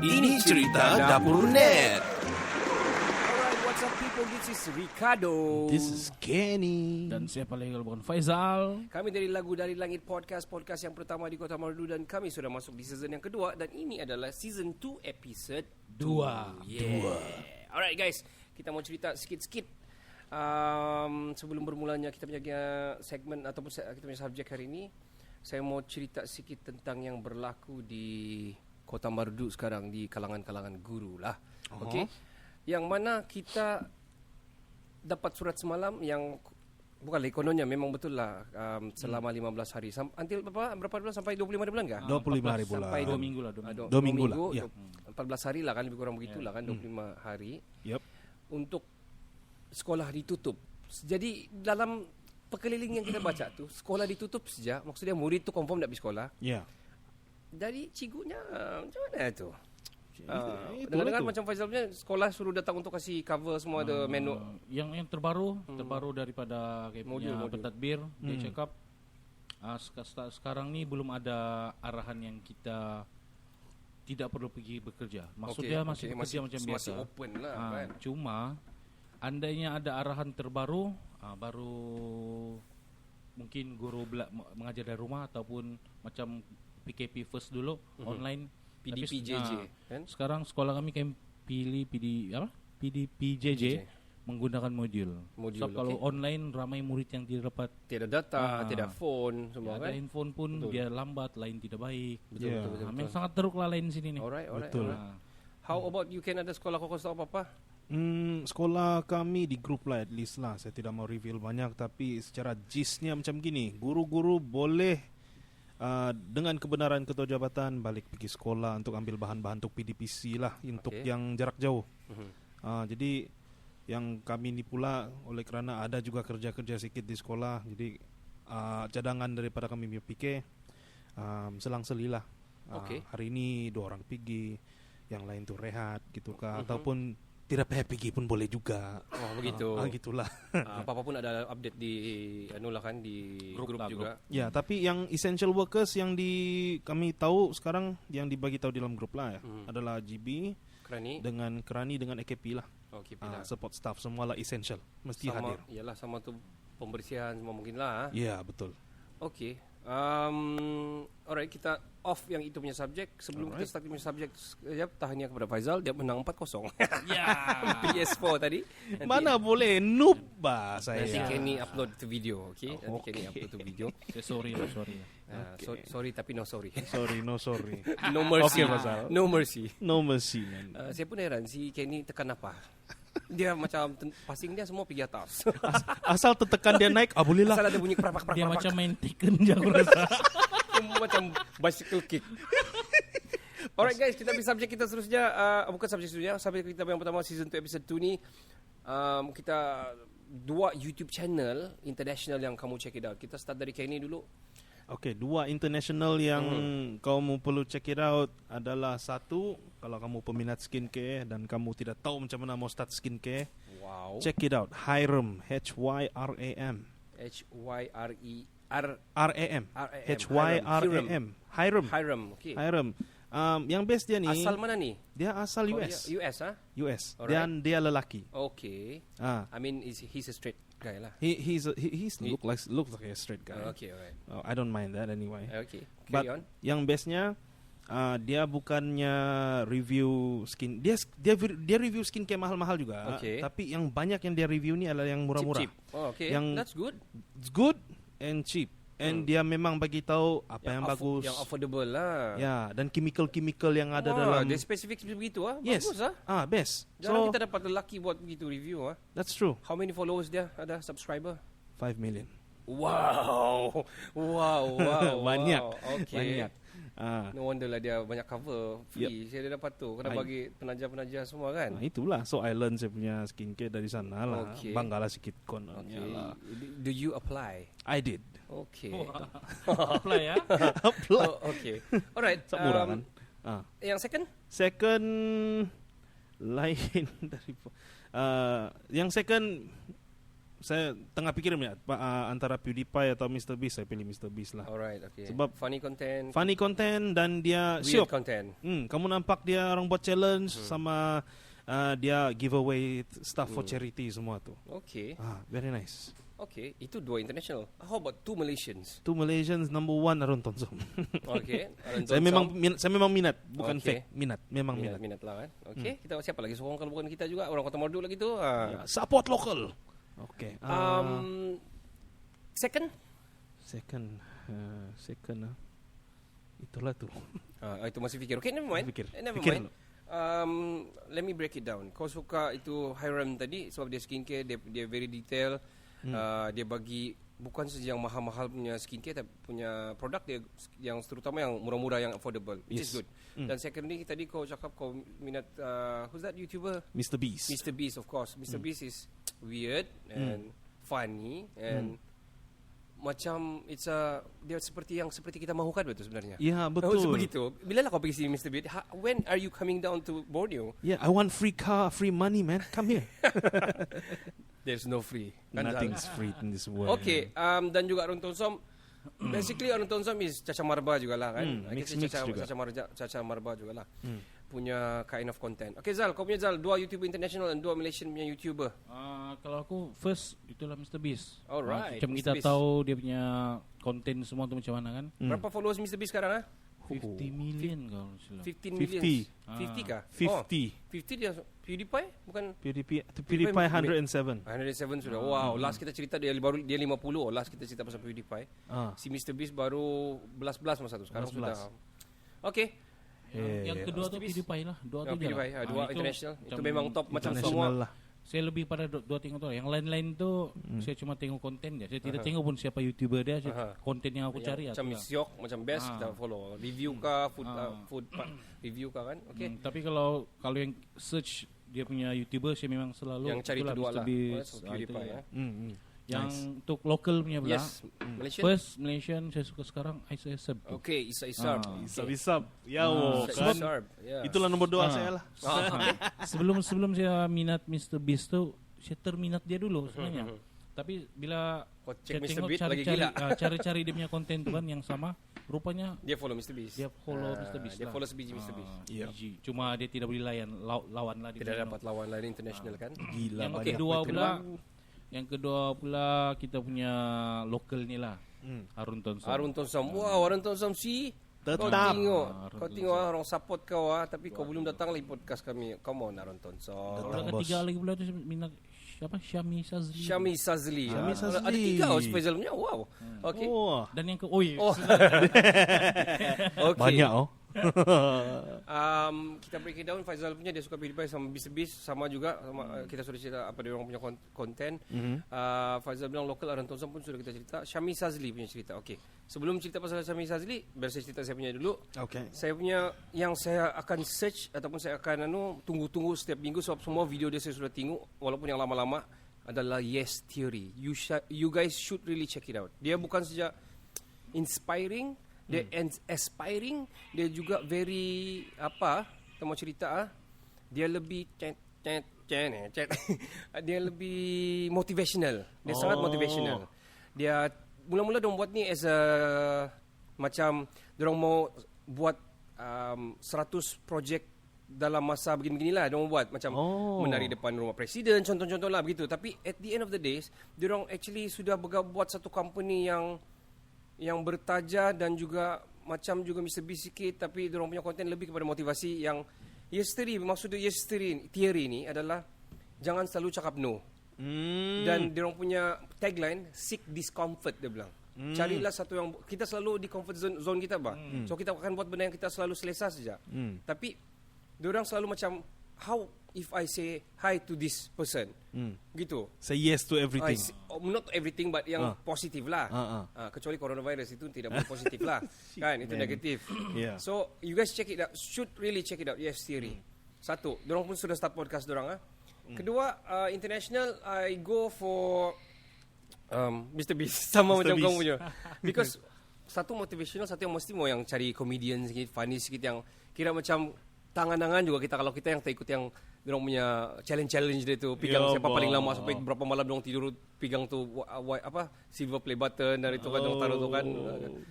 Ini cerita Dapur Net. Alright, what's up people? This is Ricardo. This is Kenny. Dan siapa lagi kalau bukan Faizal. Kami dari Lagu Dari Langit Podcast yang pertama di Kota Marudu. Dan kami sudah masuk di season yang kedua. Dan ini adalah season 2 episode 2. Yeah. Alright guys, kita mau cerita sikit-sikit. Sebelum bermulanya kita punya segmen ataupun kita punya subjek hari ini, saya mau cerita sikit tentang yang berlaku di Kota Marudu sekarang, di kalangan-kalangan guru lah. Okey. Yang mana kita dapat surat semalam yang bukanlah kononnya, memang betul lah, selama 15 hari until berapa bulan, sampai 25 bulan kah? 25 hari bulan. Sampai 2 minggu lah. 2 minggu lah. Ya. 14 hari lah kan, lebih kurang begitulah kan, 25 hari. Yep. Untuk sekolah ditutup. Jadi dalam perkeliling yang kita baca tu, sekolah ditutup saja, maksudnya murid tu confirm tak pergi sekolah. Ya. Jadi cikgunya macam mana tu? Dengar-dengar macam Faizal punya sekolah suruh datang untuk kasih cover semua ada menu. Yang terbaru daripada Modul. pentadbir, dia cakap sekarang ni belum ada arahan yang kita tidak perlu pergi bekerja. Maksudnya masih bekerja macam biasa. Masih open lah kan. Cuma andainya ada arahan terbaru, baru mungkin guru mengajar dari rumah ataupun macam PKP first dulu online PDPJJ kan. Sekarang sekolah kami pilih PDPJJ menggunakan modul. So kalau online ramai murid yang tidak dapat, tiada data, tiada phone semua kan. Ada handphone pun dia lambat, lain tidak baik. Betul. Memang sangat teruk lah lain sini ni. Alright. Betul. How about you, Ken? Ada sekolah kau tahu apa-apa? Sekolah kami di grup lah, at least lah. Saya tidak mau reveal banyak, tapi secara gistnya macam gini. Guru-guru boleh dengan kebenaran ketua jabatan balik pergi sekolah untuk ambil bahan-bahan untuk PDPC lah, untuk yang jarak jauh. Jadi yang kami ni pula, oleh kerana ada juga kerja-kerja sikit di sekolah, jadi cadangan daripada kami PK selang-seli lah. Hari ini 2 orang pergi, yang lain tu rehat gitu kah, ataupun tidak payah pergi pun boleh juga. Oh begitu. Gitulah. Apa-apa pun ada update di di grup juga. Ya, tapi yang essential workers yang kami tahu sekarang, yang dibagi tahu di dalam grup lah adalah GB, Kerani dengan AKP lah. Support staff semualah essential, mesti hadir. Iyalah, sama tu pembersihan semua mungkin lah. Ya, betul. Okey. Alright, kita off yang itu punya subjek. Sebelum kita start punya subjek, tahniah kepada Faizal, dia menang 4-0. Ya. PS4 tadi. Mana boleh noob bah saya. Nanti Kenny upload tu video, okey? Nanti Kenny upload tu video. Sorry. Sorry tapi no sorry. No sorry. No mercy. Okay, Faizal. No mercy, man. saya pun heran si Kenny tekan apa. Dia macam passing dia semua pergi atas. Asal tertekan dia naik, boleh lah. Asal ada bunyi kerak. Dia macam main Taken je aku rasa. Macam bicycle kick. Alright guys, kita pergi subjek kita seterusnya. Bukan subjek seterusnya, subjek kita yang pertama season 2 episode 2 ni. Kita 2 YouTube channel international yang kamu check it out. Kita start dari Kenny dulu. Okay, 2 international yang kamu perlu check it out adalah, satu, kalau kamu peminat skincare dan kamu tidak tahu macam mana mau start skincare, check it out. Hyram, HYRAM. Hyram. Okay. Hyram. Yang best dia ni, asal mana ni? Dia asal US. US ah? US. Alright. Dan dia lelaki. Okay. I mean he's a straight guy lah. He's looks like a straight guy. Okay, alright. I don't mind that anyway. Okay. But Carry on. yang bestnya, dia bukannya review skin. Dia review skincare mahal-mahal juga. Tapi yang banyak yang dia review ni adalah yang murah-murah. Cheap. Oh, okay. That's good. It's good and cheap. And dia memang bagi tahu apa yang bagus, yang affordable lah. Ya, dan chemical yang ada dalam. Dia spesifik begitu Yes. Bagus Best. Jarang kita dapat lelaki buat begitu review That's true. How many followers dia ada, subscriber? 5 million. Wow. Banyak. Okay. Banyak. No wonder lah dia banyak cover free. Saya dah dapat tu. Kena bagi penaja-penaja semua kan. Itulah. So I learn saya punya skincare dari sana lah. Banggalah sikit kononnya lah. Do you apply? I did. Okay. Apply ya. Apply. Okay. Alright. Murah kan. Yang Second lain dari yang second saya tengah fikir antara PewDiePie atau Mr. Beast. Saya pilih Mr. Beast lah. Alright, okay. Sebab funny content, funny content dan dia weird syok. content. Kamu nampak dia orang buat challenge sama dia giveaway stuff for charity semua tu. Okay. Very nice. Okay, itu 2 international. How about 2 Malaysians? 2 Malaysians, number 1 Arun Tonsong. Okay. saya memang minat, bukan Okay. fake. Memang minat. Minat lah kan. Okay, kita siapa lagi seorang kalau bukan kita juga, orang Kota Merdu lagi tu. Support local. Okay. Second? Second. Itulah tu. Itu masih fikir. Okay, never mind. Fikir. Never Fikir mind. Let me break it down. Kau suka itu Hiram tadi sebab dia skincare, dia very detail. Dia bagi bukan saja yang mahal-mahal punya skincare, tapi punya produk dia yang terutama yang murah-murah, yang affordable, which is good. Dan secondly, tadi kau cakap kau minat who's that YouTuber? Mr. Beast. Mr. Beast, of course. Mr. Beast is weird and funny and macam dia seperti kita mahukan betul sebenarnya. Ya, betul. Seperti itu. Bila lah kau pergi sini Mr. Beast? When are you coming down to Borneo? Yeah, I want free car, free money, man. Come here. There's no free. Nothing's free in this world. Okay, dan juga Arun Tonsong. Basically Arun Tonsong is Caca Marba jugalah kan. Mix Caca juga. Caca Marba jugalah. Punya kind of content. Okay Zal, kau punya Zal 2 YouTuber international dan 2 Malaysian punya YouTuber. Kalau aku first itulah Mr. Beast. Alright, Macam Mr. kita Beast. tahu dia punya konten semua tu macam mana kan. Berapa followers Mr. Beast sekarang 50 million kalau tidak salah. 15 million. 50 kah? 50. 50 dia PewDiePie bukan PewDiePie 107. 107 sudah. Wow, last kita cerita dia 50. Last kita cerita pasal PewDiePie. Si Mr. Beast baru belas masa tu. Sekarang 11. sudah. Okay. Yang kedua tu PewDiePie lah. Dua tu je PewDiePie, lah. dua Itu international. Itu macam memang top macam International semua. lah. Saya lebih pada dua tengok tu. Yang lain-lain tu saya cuma tengok konten dia. Saya tidak tengok pun siapa YouTuber dia. Konten yang aku cari Macam lah. Siok, macam best kita follow. Review kah, food review kah kan? Okay. Tapi kalau yang search dia punya YouTuber, saya memang selalu Yang cari itulah itu dua Mr. lah. Beast. PewDiePie ya. Yang untuk local punya pula. Yes, Malaysian. First Malaysian saya suka sekarang Isa Sab. Okay, Isa Isarb. Isab. Ya, kan. Isarb. Yeah. Itulah nombor 2 saya lah. Sebelum saya minat Mr. Beast tu, saya terminat dia dulu sebenarnya. Tapi bila Kau check saya Mr. tengok Beast lagi gila. cari-cari dia punya konten tu kan yang sama, rupanya Dia follow Mr. Beast. dia follow Mr. Beast Dia lah. follow sebiji Mr. Beast. Ya. Biji. Cuma dia tidak boleh lawan lah. Tidak dapat lawan lain international kan? Gila. Yang banyak. kedua pula kita punya lokal ni lah. Arun Tonsong. Arun Tonsong. Wow, Arun Tonsong si. Kau Tetap. tengok orang support kau tapi kau belum datang lagi podcast kami. Come on Arun Tonsong. Pula ketiga lagi pula tu minat siapa? Syami Sazli. Syami Sazli. Syami Sazli. Ada 3 Faizal punya. Wow. Okay. Oh, Dan yang Okay. banyak Kita break it down. Faizal punya dia suka PewDiePie sama Mr. Beast sama juga sama, kita sudah cerita apa dia orang punya konten. Faizal bilang lokal, Arun Tonsong pun sudah kita cerita. Syami Sazli punya cerita. Okey. Sebelum cerita pasal Syami Sazli, biar saya cerita saya punya dulu. Okay. Saya punya yang saya akan search ataupun saya akan tunggu-tunggu setiap minggu sebab semua video dia saya sudah tengok walaupun yang lama-lama adalah Yes Theory. You guys should really check it out. Dia bukan saja inspiring, dia aspiring, dia juga very kita mau cerita dia lebih dia lebih motivational. Dia sangat motivational. Dia mula-mula dia buat ni as a macam dia mau buat 100 projek dalam masa begini-beginilah dia buat macam menari depan rumah presiden contoh-contoh lah begitu. Tapi at the end of the days dia orang actually sudah buat satu company yang bertaja dan juga macam juga Mr. Beast sikit, tapi dia orang punya konten lebih kepada motivasi yang yesterday. Maksud dia yesterday theory ni adalah jangan selalu cakap no. Dan dia orang punya tagline seek discomfort dia bilang. Carilah satu yang kita selalu di comfort zone kita so kita akan buat benda yang kita selalu selesa saja. Tapi dia orang selalu macam how if I say hi to this person gitu. Say yes to everything. Not everything but yang positif lah. Kecuali coronavirus itu tidak boleh positif lah. Kan itu negatif. Yeah. So you guys check it out. Should really check it out. Yes Theory. Satu, dorang pun sudah start podcast dorang Kedua, international I go for Mr. Beast sama Mr. macam Beast. kamu punya. Because satu motivational, satu yang mesti mau yang cari comedian sikit, funny sikit yang kira macam tangan-tangan juga kita kalau kita yang tak ikut yang Diorang punya challenge dia tu, pegang Ya siapa paling Allah. lama sampai berapa malam diorang tidur pegang tu silver play button dan itu kan diorang taruh tu kan.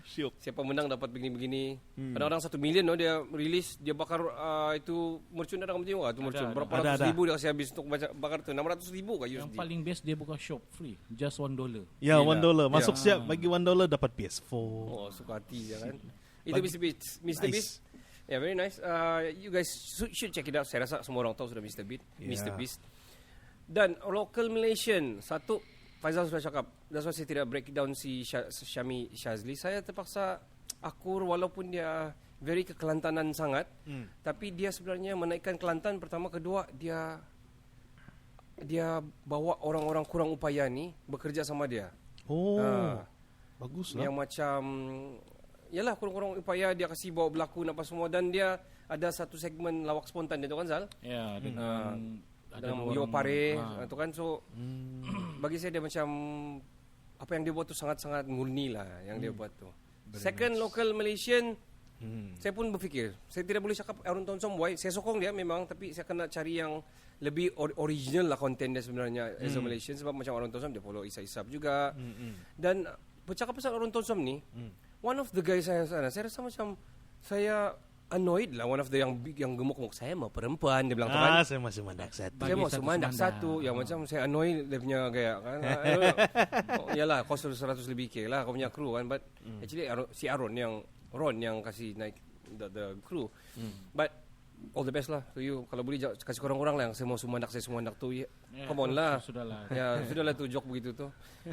Syuk. Siapa menang dapat begini-begini. Kadang-kadang 1 million dia release, dia bakar itu mercun, ada kamu tengok tu mercun. Berapa Ada, ratus ada. ribu dia kasi habis untuk bakar tu. 600,000 kah Yang USD. paling best dia buka shop free, just $1. Ya, Yelah. $1. Masuk Ya. siap bagi $1 dapat PS4. Oh, suka hati je kan. Itu Mr. Beast. Mr. Nice. Beast. Yeah, very nice. You guys should check it out. Saya rasa semua orang tahu sudah Mr. Beast. Yeah. Mr. Beast. Dan local Malaysian. Satu, Faizal sudah cakap. That's why saya tidak break down si Syami Shazli. Saya terpaksa akur walaupun dia very kekelantanan sangat. Tapi dia sebenarnya menaikkan Kelantan. Pertama, kedua, dia bawa orang-orang kurang upaya ni bekerja sama dia. Oh. Ah. Bagus lah. Yang macam yalah kurang-kurang upaya dia kasih bawa berlakon apa semua, dan dia ada satu segmen lawak spontan dia tu kan Zal. Ya, dengan Dengan dua Yo orang- Pare ah. tu kan. So bagi saya dia macam apa yang dia buat tu sangat-sangat murni lah yang dia buat tu. Second local Malaysian, saya pun berfikir saya tidak boleh cakap Aaron Thompson boy. Saya sokong dia memang, tapi saya kena cari yang lebih original lah konten dia sebenarnya as a Malaysian, sebab macam Aaron Thompson dia follow Isap juga. Dan bercakap pasal Aaron Thompson ni, one of the guys saya sana, saya rasa macam saya annoyed lah. One of the yang gemuk-gemuk, saya mau perempuan, dia bilang tu kan. Saya masih mandak satu. Saya mau satu semandak semandak. satu. Yang macam saya annoy dia punya gaya kan. Yalah, kos 100 lebih K lah kau punya kru kan. But actually si Ron yang kasih naik the crew. But all the best lah to you. Kalau boleh kasih korang-korang lah yang saya mau semandak tu. Ya, Come on lah. Sudahlah. Ya, sudahlah tu joke begitu tu.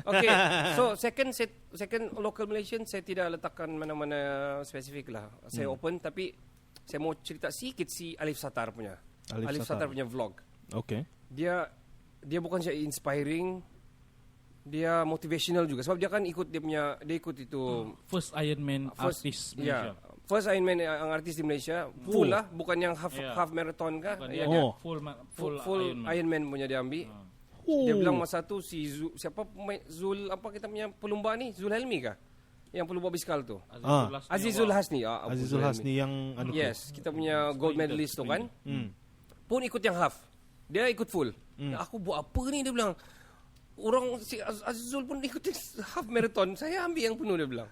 Okay, so second local Malaysian saya tidak letakkan mana-mana spesifik lah. Saya open, tapi saya mau cerita sikit si Alif Satar punya. Alif Satar Satar. punya vlog. Okay. Dia bukan saja inspiring, dia motivational juga sebab dia kan ikut itu First Iron Man artist Malaysia. first Iron Man yang artis di Malaysia full lah, bukan yang Yeah. half marathon kah. Bukan Ya, dia dia full Iron Man punya dia ambil. Dia bilang masa tu si siapa pemain Zul apa kita punya pelumba ni, Zul Helmi kah? Yang pelumba biskal tu. Azizul Hasni. Azizul Hasni yang anu tu. Yes, kita punya gold medalist tu kan. Pun ikut yang half. Dia ikut full. Aku buat apa ni, dia bilang. Orang si Azizul pun ikut half marathon. Saya ambil yang penuh, dia bilang.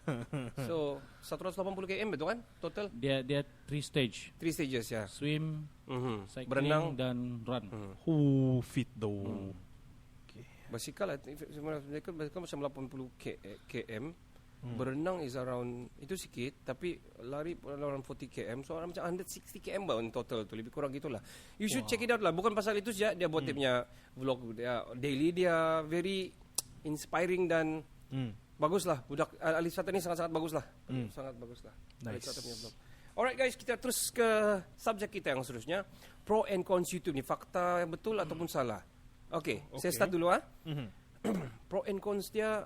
So 180 km betul kan total? Dia 3 stage. 3 stages ya. Swim, cycling Berenang, dan run. Fit though. basikal macam 80 km. Berenang is around itu sikit, tapi lari around 40 km. So macam 160 km in total tu, lebih kurang gitulah. You should check it out lah. Bukan pasal itu saja dia buat dia punya vlog dia daily, dia very inspiring dan bagus lah. Budak Alif Satar ni sangat-sangat bagus lah. Sangat bagus lah. Alif Satar punya vlog. Alright guys, kita terus ke subjek kita yang seterusnya. Pro and cons YouTube ni, fakta yang betul ataupun salah. Okay, saya start dulu ah. Pro and cons dia,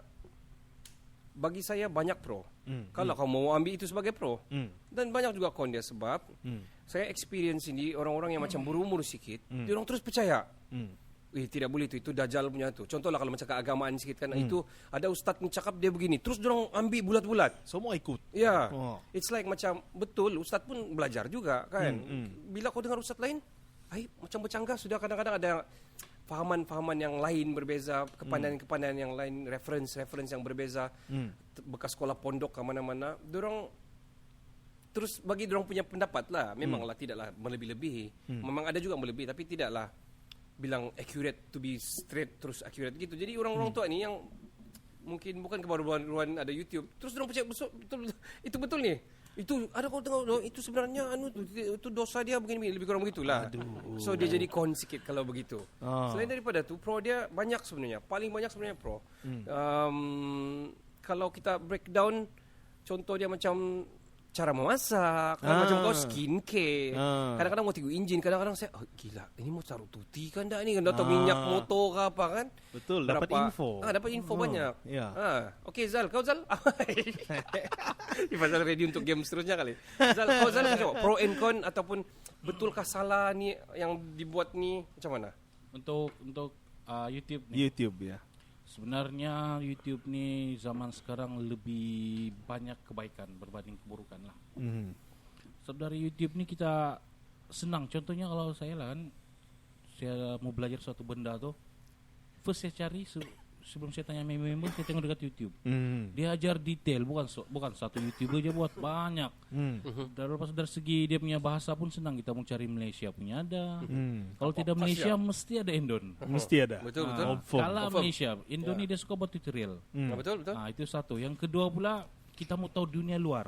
bagi saya banyak pro. Kalau kamu mau ambil itu sebagai pro, dan banyak juga kon dia, sebab saya experience ini orang-orang yang macam berumur sikit, dia orang terus percaya. Tidak boleh itu dajal punya tu. Contohlah kalau macam keagamaan sikit kan, itu ada ustaz yang cakap dia begini, terus dia orang ambil bulat-bulat. Semua ikut. Ya, Oh. it's like macam betul ustaz pun belajar juga kan. Bila kau dengar ustaz lain, macam bercanggah sudah, kadang-kadang ada fahaman-fahaman yang lain berbeza, kepandangan-kepandangan yang lain, reference yang berbeza, bekas sekolah pondok ke mana-mana, dorang terus bagi dorang punya pendapat lah. Memanglah tidaklah melebih-lebihi. Memang ada juga melebih, tapi tidaklah bilang accurate, to be straight terus accurate gitu. Jadi orang-orang tua ni yang mungkin bukan kebaruan ada YouTube, terus dorang percaya betul itu betul ni. Itu ada kau tengok itu sebenarnya itu dosa dia begini, lebih kurang begitulah. So dia jadi con sikit kalau begitu. Selain daripada tu, pro dia banyak sebenarnya. Paling banyak sebenarnya pro. Kalau kita breakdown, contoh dia macam cara memasak, macam kau skincare. Kadang-kadang mau tengok enjin, kadang-kadang saya gila, ini mau taruh tuti kan dak ni, kan atau minyak motor ke apa kan? Betul, dapat info. Dapat info banyak. Ya. Okey Zal, kau Zal. Ini pasal ready untuk game seterusnya kali. Zal, kau Zal, coba pro and con ataupun betulkah salah ni yang dibuat ni, macam mana? Untuk YouTube ni. YouTube ya. Sebenarnya YouTube ni zaman sekarang lebih banyak kebaikan berbanding keburukan lah. Sebab dari YouTube ni kita senang. Contohnya kalau saya lah kan, saya mau belajar suatu benda tuh, first saya cari sebelum saya tanya member, saya tengok dekat YouTube. Dia ajar detail, bukan satu YouTube aja buat banyak. Dari segi dia punya bahasa pun senang, kita mau cari Malaysia punya ada. Kalau tidak Malaysia mesti ada Indon. Mesti ada. Betul. Kalau Malaysia, Indonesia dia suka buat tutorial. Betul. Itu satu. Yang kedua pula kita mau tahu dunia luar.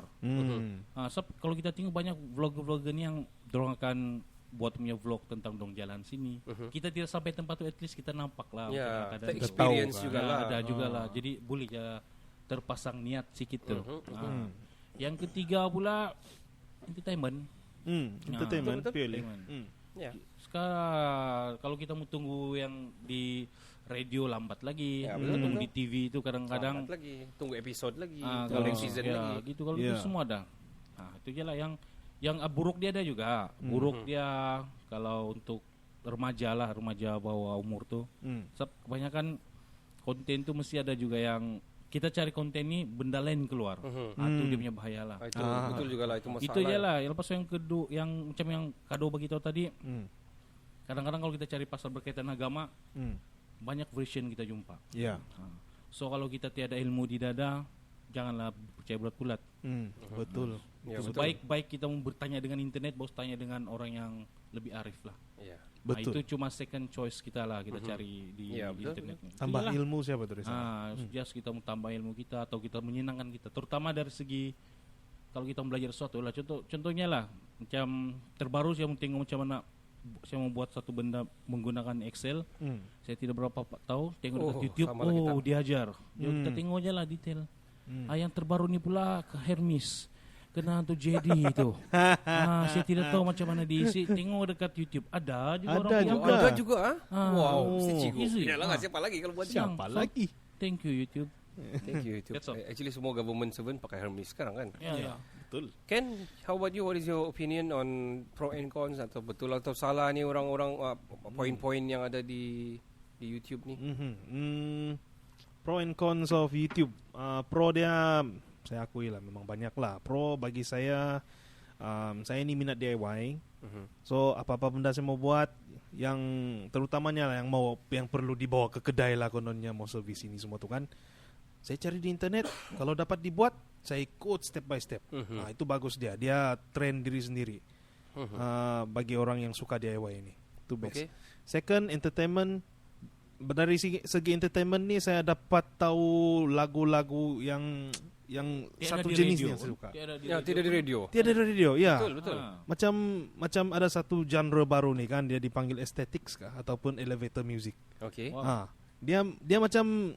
Kalau kita tengok banyak vlogger-vlogger yang dorong akan buat punya vlog tentang dong jalan sini. Kita tidak sampai tempat tu, at least kita nampak lah. Kita experience juga lah. Ada juga lah. Jadi boleh ya terpasang niat sikit tu. Yang ketiga pula entertainment. Entertainment. Sekarang kalau kita mau tunggu yang di radio lambat lagi. Kita tunggu di TV itu kadang-kadang lambat lagi. Tunggu episode lagi. Kalau season lagi. gitu kalau itu semua ada. Itu je lah yang buruk dia ada juga. Buruk dia kalau untuk remaja bawah umur tuh. Kebanyakan konten tuh mesti ada juga yang kita cari konten ini benda lain keluar. Itu dia punya bahaya lah. Itu betul juga lah, itu masalah. Itu je lah. Yang lepas yang kedua yang macam yang Kado bagi tahu tadi. Kadang-kadang kalau kita cari pasal berkaitan agama, banyak version kita jumpa. So kalau kita tiada ilmu di dada, janganlah percaya bulat-bulat. Betul. Baik kita mau bertanya dengan internet, baru tanya dengan orang yang lebih arif lah. Betul. Itu cuma second choice kita lah, kita cari di internet. Tambah ilmu siapa tuh? Just kita mau tambah ilmu kita atau kita menyenangkan kita, terutama dari segi kalau kita mau belajar sesuatu lah. Contohnya lah, macam terbaru saya mau tengok macam mana saya mau buat satu benda menggunakan Excel. Saya tidak berapa tahu, tengok dekat YouTube, diajar. Kita tengok aja lah detail. Yang terbaru ni pula ke Hermes. Kena tu JD itu. Saya tidak tahu macam mana diisi. Tengok dekat YouTube. Ada juga orang yang ada juga. Wow, mesti cikgu. Easy. Yalah, siapa lagi kalau buat Siapa lagi? Thank you YouTube. Thank you YouTube. Actually semua government servant pakai Hermes sekarang kan. Betul. Ken, how about you? What is your opinion on pro and cons, atau betul atau salah ni orang-orang poin-poin yang ada di YouTube ni? Pro and cons of YouTube. Pro dia saya akui lah memang banyak lah. Pro bagi saya ni minat DIY. So apa-apa benda saya mau buat, yang terutamanya lah yang perlu dibawa ke kedai lah kononnya, mau servis ini semua tu kan. Saya cari di internet, kalau dapat dibuat, saya ikut step by step. Itu bagus dia train diri sendiri. Bagi orang yang suka DIY ini, itu best. Second, entertainment. Dari segi entertainment ni saya dapat tahu lagu-lagu yang satu jenis yang saya suka. Tidak di radio. Tiada di radio, ya. Betul. Macam ada satu genre baru ni kan, dia dipanggil aesthetics kah ataupun elevator music. Dia macam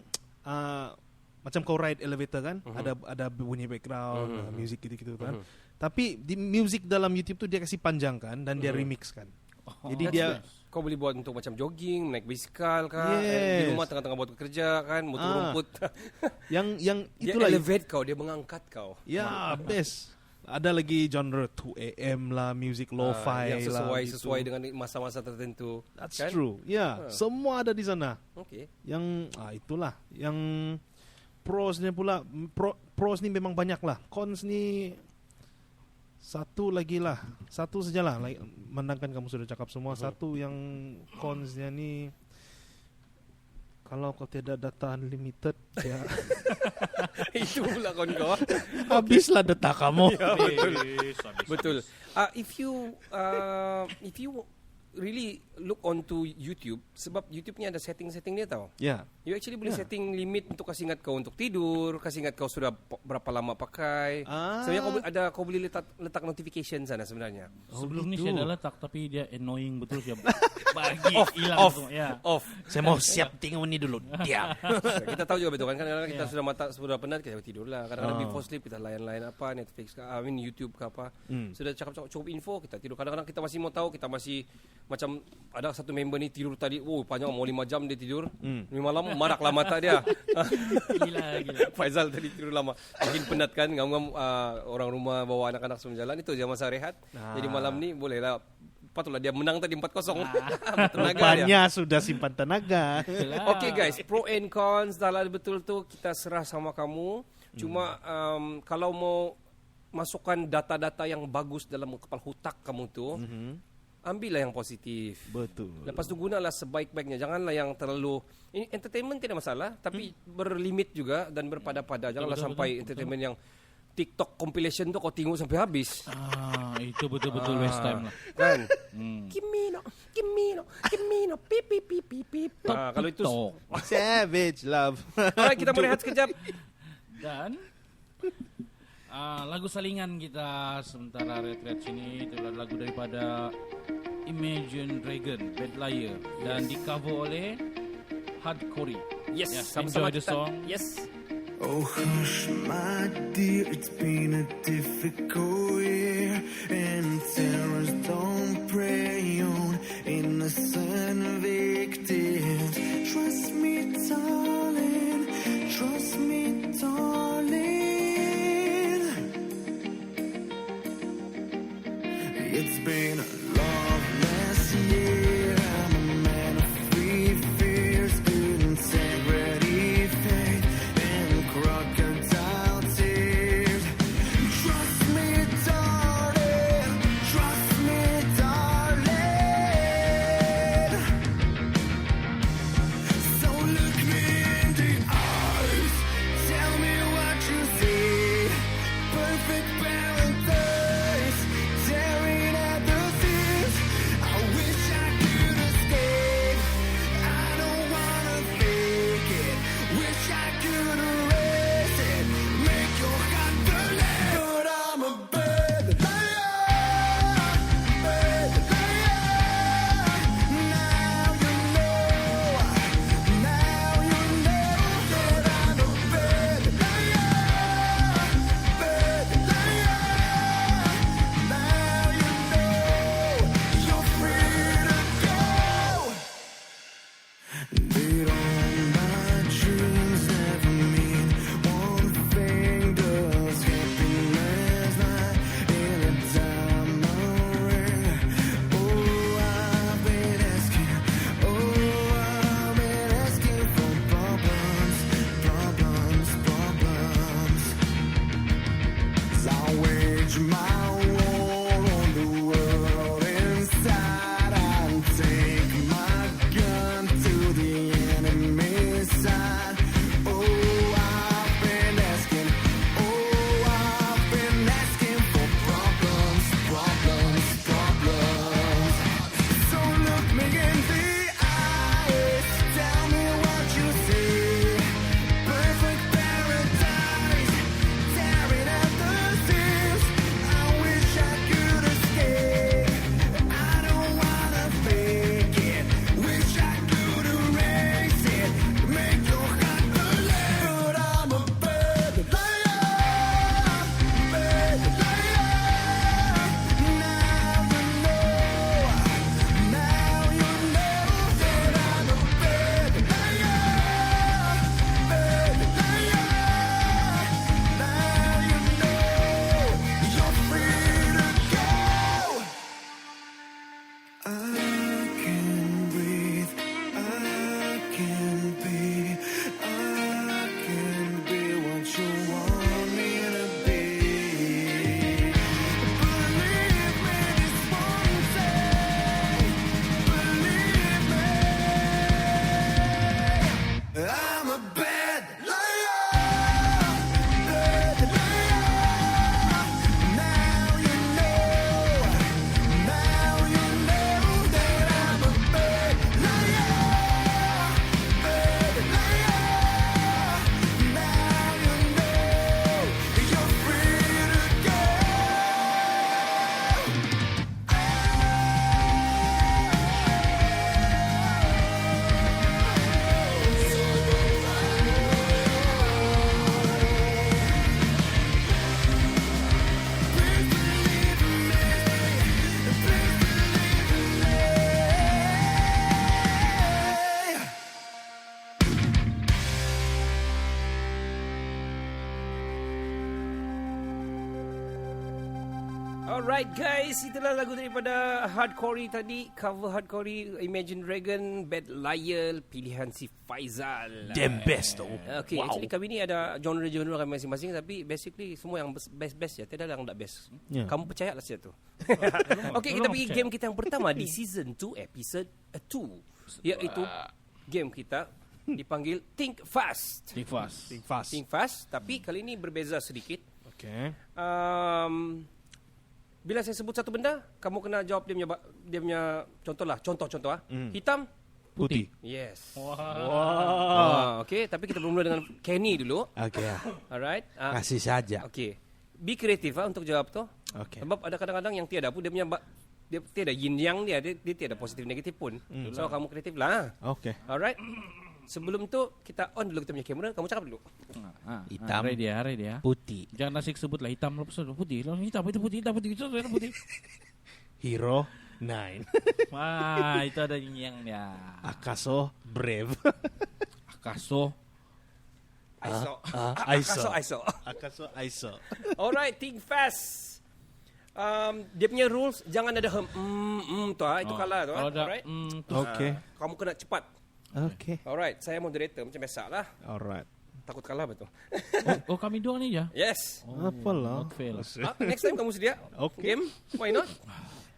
kau ride elevator kan, ada bunyi background, music gitu-gitu kan. Tapi di music dalam YouTube tu dia kasih panjang kan, dan dia remix kan. Jadi dia kau boleh buat untuk macam jogging, naik bisikal kah, di rumah tengah-tengah buat kerja kan, mutu rumput. yang dia itulah elevate kau, dia mengangkat kau. Ya, best. Ada lagi genre 2AM lah, music lo-fi yang lah. sesuai dengan masa-masa tertentu. That's kan? True. Ya, semua ada di sana. Yang itulah yang prosnya pula. Pros ni memang banyak lah. Cons ni satu sajalah. Menangkan kamu sudah cakap semua. Satu yang consnya ni, kalau kau tidak data unlimited, ya itu pula kau. Habislah data kamu. Betul. If you really look onto YouTube, sebab YouTube ni ada setting-setting dia tau. You actually boleh setting limit untuk kasih ingat kau untuk tidur, kasih ingat kau sudah berapa lama pakai. Sebenarnya kau boleh letak notification sana sebenarnya. Sebelum ni saya dah letak, tapi dia annoying betul siap. Bagi hilang off. Saya mau siap tengok ni dulu. Diam. Kita tahu juga betul kan, kadang-kadang kita sudah penat, kita tidur lah. Kadang-kadang before sleep kita layan-layan apa, Netflix ke, YouTube ke apa. Sudah cukup info, kita tidur. Kadang-kadang kita masih mau tahu, kita masih macam ada satu member ni tidur tadi, panjang mau 5 jam dia tidur. 5 malam maraklah mata dia. Gila. Faizal tadi tidur lama. Mungkin penat kan, ngam-ngam orang rumah bawa anak-anak semua jalan, itu je masa rehat. Jadi malam ni bolehlah, patutlah dia menang tadi 4-0. Rupanya sudah simpan tenaga. Okay guys, pro and cons dalam betul tu kita serah sama kamu. Cuma kalau mau masukkan data-data yang bagus dalam kepala otak kamu tu, ambillah yang positif. Betul. Lepas tu gunalah sebaik-baiknya. Janganlah yang terlalu ini entertainment tidak masalah, tapi berlimit juga dan berpada-pada. Janganlah Betul, sampai betul. entertainment yang TikTok compilation tu kau tengok sampai habis. Itu betul-betul waste time lah. Kan? Hmm. Kimino, pip pip pip pip pip. Kalau itu Tok. Savage love. Alright, kita berehat sekejap. Dan lagu salingan kita sementara retret sini itu adalah lagu daripada Imagine Dragon, Bad Liar, dan di cover oleh Hardcore. Yes, Enjoy the kita- song. Yes. Oh hush, my dear, it's been a difficult year, and terrors don't prey on innocent victims. Trust me, darling, trust me, darling. It's been a loveless year. I'm a man of free fears, integrity, faith, and crocodile tears. Trust me, darling. Trust me, darling. So look me in the eyes. Tell me what you see. Perfect paradise. Tearing at the seams. Alright guys, itulah lagu daripada Hardcore tadi. Cover Hardcore, Imagine Dragon, Bad Liar, pilihan si Faizal. Damn best tu. Okay, actually kami ni ada genre-genre kami masing-masing, tapi basically semua yang best-best je. Tiada yang tak best. Ya. Kamu percayalah saya tu. Okay, kita pergi game kita yang pertama di Season 2, Episode 2. Iaitu game kita dipanggil Think Fast. Think fast. Think fast. Think Fast, tapi kali ini berbeza sedikit. Okay. Bila saya sebut satu benda, kamu kena jawab dia punya contoh. Hitam, Putih. yes. Wow. Okay, tapi kita bermula dengan Kenny dulu. Okey. Alright. Kasih saja. Okay. Be kreatif untuk jawab tu. Okay. Sebab ada kadang-kadang yang tiada pun dia tiada yin yang dia tiada positif negatif pun. So kamu kreatif lah. Okay. Alright. Sebelum tu kita on dulu kita punya kamera, kamu cakap dulu. Hitam. Ready ya. Putih. Jangan nasik sebut lah hitam lepas tu putih. Lalu hitam itu putih. Hero 9. Wah, itu ada yang dia. Akaso Brave. Akaso. ISO. Akaso ISO. Alright, think fast. Dia punya rules jangan ada tu itu kalah tu. Kalau ada Alright. Okay. Kamu kena cepat. Okay. Alright, saya moderator macam biasa lah. Alright. Takut kalah betul. Oh, kami dua ni je. Yes. Apalah. Not fail. Next time kamu sedia? Okay. Game? Why not?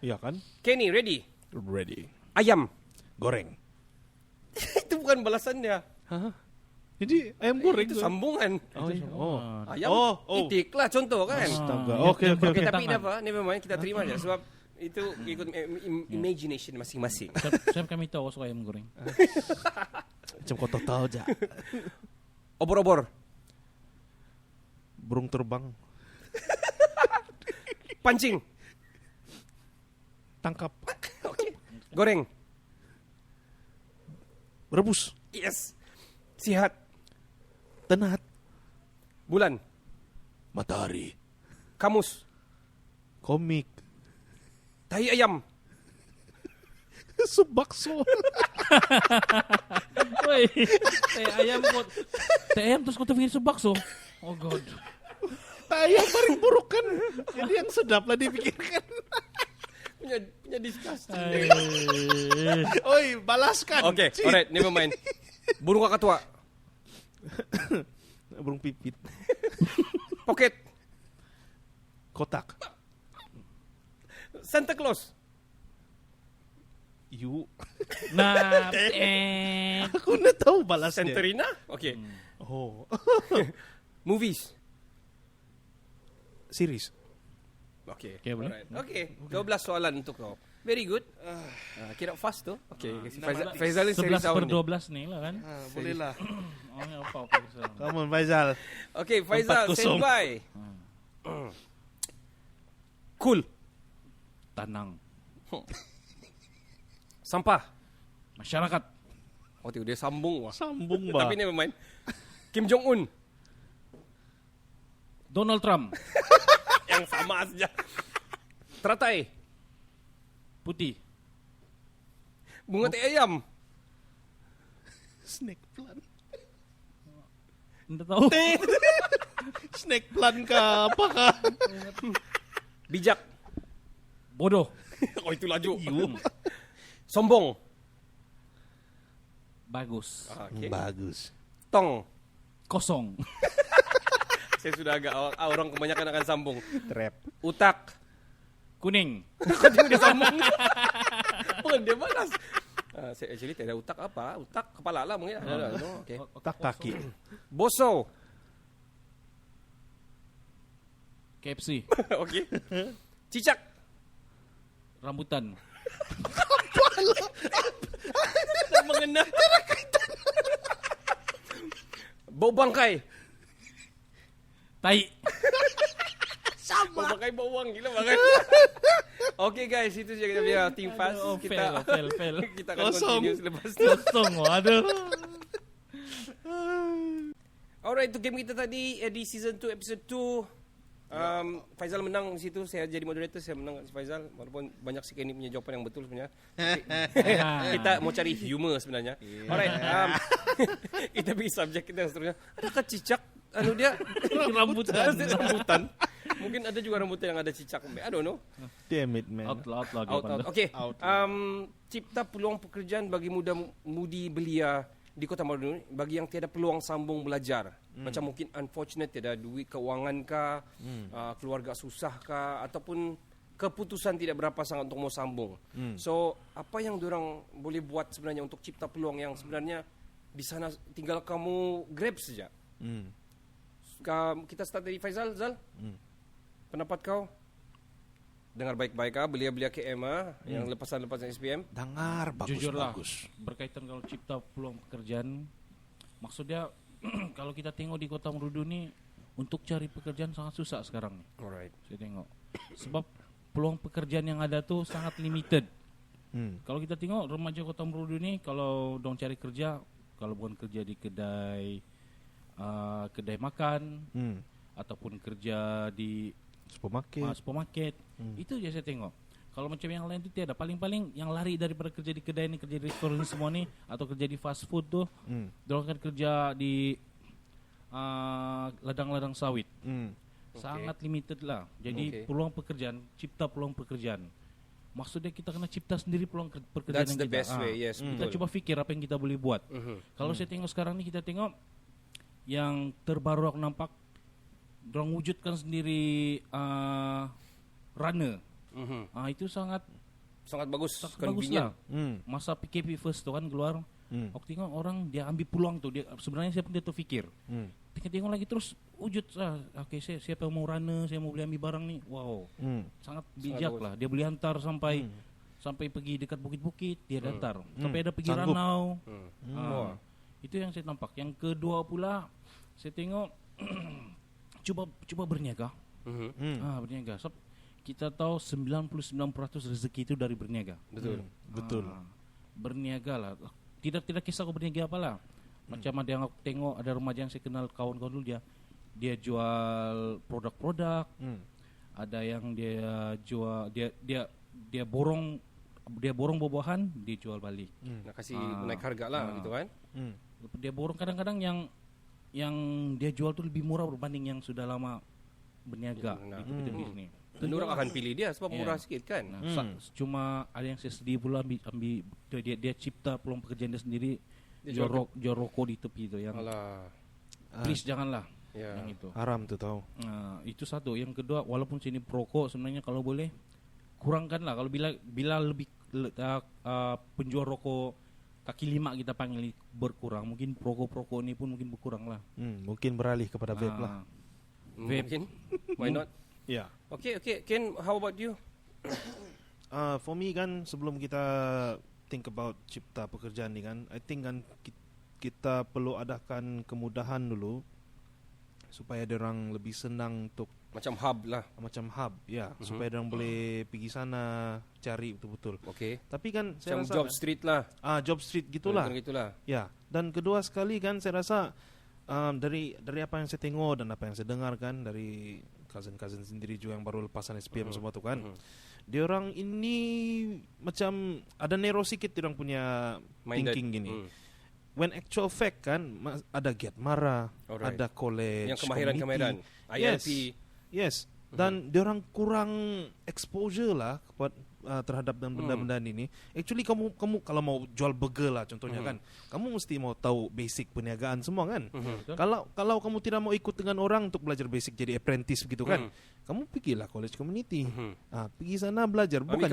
Iya kan? Kenny, ready? Ready. Ayam. Goreng. Itu bukan balasannya. Hah? Jadi ayam goreng Itu tu. sambungan. Oh. Ayam Oh. itik lah contoh kan. Astaga. Okay. Okay, tapi tangan. never mind. Kita terima je. Sebab itu ikut imagination masing-masing. Saya kami tahu soal ayam goreng. Macam kau tahu je. Obor-obor. Burung terbang. Pancing. Tangkap. Okay. Goreng. Rebus. Yes. Sihat. Tenat. Bulan. Matahari. Kamus. Komik. Tahi ayam. Subakso. Woi, teh ayam kot. Teh ayam terus kau terfikir sebakso. Oh god. Ayam paling buruk kan. Jadi yang sedap lah dipikirkan. Punya disgusting. Oi, balaskan. Okay, alright, never mind. Burung kakatua. Burung pipit. Pocket. Kotak. Santa Claus. You. Nah, Aku nak tahu balasnya. Centerina. Okay. Oh. Movies. Series. Okay. Okay, boleh. Alright. Okay. 12 soalan untuk kau. Very good. Kira fast tu. Okay. Faizal ni seri 11 tahun per ni. 12 ni lah kan. Boleh lah. Oh, ya, apa. Come on, Faizal. Okay, Faizal, 4-0. stand by. Cool. Tanang. Sampah. Masyarakat. Oh, tengok dia sambung. Wah. Sambung ba. Tapi never mind. Kim Jong-un. Donald Trump. Yang sama saja. Teratai. Putih. Bunga teh ayam. Snake plant. Anda tahu? Snake plant kah? Apakah? Bijak. Bodoh. Oh, itu laju. Sombong. Bagus. Okay. Bagus. Tong. Kosong. Saya sudah agak orang kebanyakan akan sambung. Trap. Utak. Kuning. Kau tengok dia sambung. Pun dia balas. Saya actually tak ada utak apa. Utak kepala lah mungkin. Okay. Otak kaki. Boso. KFC. Okay. Cicak. Rambutan. Tak mengena. Bau bangkai. Tai. Bau bangkai bawang gila banget. Okay guys, itu saja kita punya Team Fast. Oh, Kita fail. kita akan Kosong. continue selepas tu. Kosong. Aduh. Alright, itu game kita tadi di season 2 episode 2. Faizal menang di situ. Saya jadi moderator, saya menang si Faizal. Walaupun banyak si Kenny punya jawapan yang betul sebenarnya. Kita mau cari humor sebenarnya. Alright, kita pergi subjek kita seterusnya. Adakah cicak? Anu dia Rambutan. rambutan. Mungkin ada juga rambutan yang ada cicak. I don't know. Damn it, man. Out lah dia Out. pandang. Okay. Cipta peluang pekerjaan bagi muda-mudi belia di Kota Marudu bagi yang tiada peluang sambung belajar. Macam mungkin unfortunate tiada duit kewangan kah, keluarga susah kah, ataupun keputusan tidak berapa sangat untuk mau sambung. So, apa yang diorang boleh buat sebenarnya untuk cipta peluang yang sebenarnya di sana tinggal kamu grab saja. Kita start dari Faizal, Zal. Pendapat kau? Dengar baik-baik belia-belia KM yang lepasan-lepasan SPM. Dengar Jujurlah, bagus. berkaitan kalau cipta peluang pekerjaan, maksudnya kalau kita tengok di Kota Marudu ni untuk cari pekerjaan sangat susah sekarang nih. Alright. Saya tengok. Sebab peluang pekerjaan yang ada tuh sangat limited. Kalau kita tengok remaja Kota Marudu ni kalau dong cari kerja, kalau bukan kerja di kedai makan ataupun kerja di supermarket, itu je saya tengok. Kalau macam yang lain tu tiada. Paling-paling yang lari daripada kerja di kedai ni, kerja di restoran ni semua ni, atau kerja di fast food tu, dorang akan kerja di ladang-ladang sawit. Sangat limited lah. Jadi peluang pekerjaan, cipta peluang pekerjaan. Maksudnya kita kena cipta sendiri peluang pekerjaan That's yang the kita. best way, yes. Kita coba fikir apa yang kita boleh buat. Kalau saya tengok sekarang ni, kita tengok yang terbaru aku nampak, dorang wujudkan sendiri runner. Itu sangat bagus. bagus lah. Masa PKP first tu kan keluar, aku tengok orang dia ambil peluang tu. Dia sebenarnya saya pun dia terfikir. Tengok lagi terus wujud okay, siapa yang mau runner, saya mau beli ambil barang ni. Wow. Sangat bijak lah. Dia boleh hantar sampai pergi dekat bukit-bukit, dia hantar. Sampai ada pergi Sanggup. Ranau. Itu yang saya nampak. Yang kedua pula, saya tengok coba berniaga. Berniaga. So, kita tahu 99% rezeki itu dari berniaga. Betul. Berniaga lah. Tidak kisah kau berniaga apalah. Macam ada yang aku tengok, ada remaja yang saya kenal, kawan-kawan dulu, dia jual produk-produk. Ada yang dia jual dia borong buah-buahan, dia jual balik. Nak kasih naik harga lah gitu kan. Dia borong kadang-kadang yang dia jual tu lebih murah berbanding yang sudah lama berniaga di tempat ini. Dan orang akan pilih dia sebab murah sikit kan. Cuma ada yang saya sedih pula ambil dia cipta peluang pekerjaan dia sendiri. Jual rokok di tepi tu yang please janganlah yang itu. Haram tu tahu. Itu satu. Yang kedua, walaupun sini perokok sebenarnya kalau boleh kurangkanlah. Kalau bila lebih penjual rokok kaki lima kita panggil berkurang, mungkin perokok ni pun mungkin berkurang lah. Mungkin beralih kepada vape lah. Mungkin. Why not? Ya. Okay. Ken, how about you? For me kan, sebelum kita think about cipta pekerjaan ni kan, I think kan kita perlu adakan kemudahan dulu supaya orang lebih senang untuk Macam hub lah. supaya orang boleh pergi sana cari betul-betul. Okay. Tapi kan saya Macam rasa job street lah. job street gitulah. Ya. Dan kedua sekali kan saya rasa dari apa yang saya tengok dan apa yang saya dengar kan dari cousin sendiri juga yang baru lepasan SPM semua tu kan. Dia orang ini macam ada narrow sikit dia orang punya thinking gini. When actual fact kan ada Giat Mara, ada college, yang kemahiran-kemahiran, ILP. Yes. Dan dia orang kurang exposure lah terhadap benda-benda ini. Actually kamu kalau mau jual burger lah contohnya kan, kamu mesti mau tahu basic perniagaan semua kan. Kalau kamu tidak mau ikut dengan orang untuk belajar basic jadi apprentice begitu kan, kamu pergilah college community. Pergi sana belajar, ambil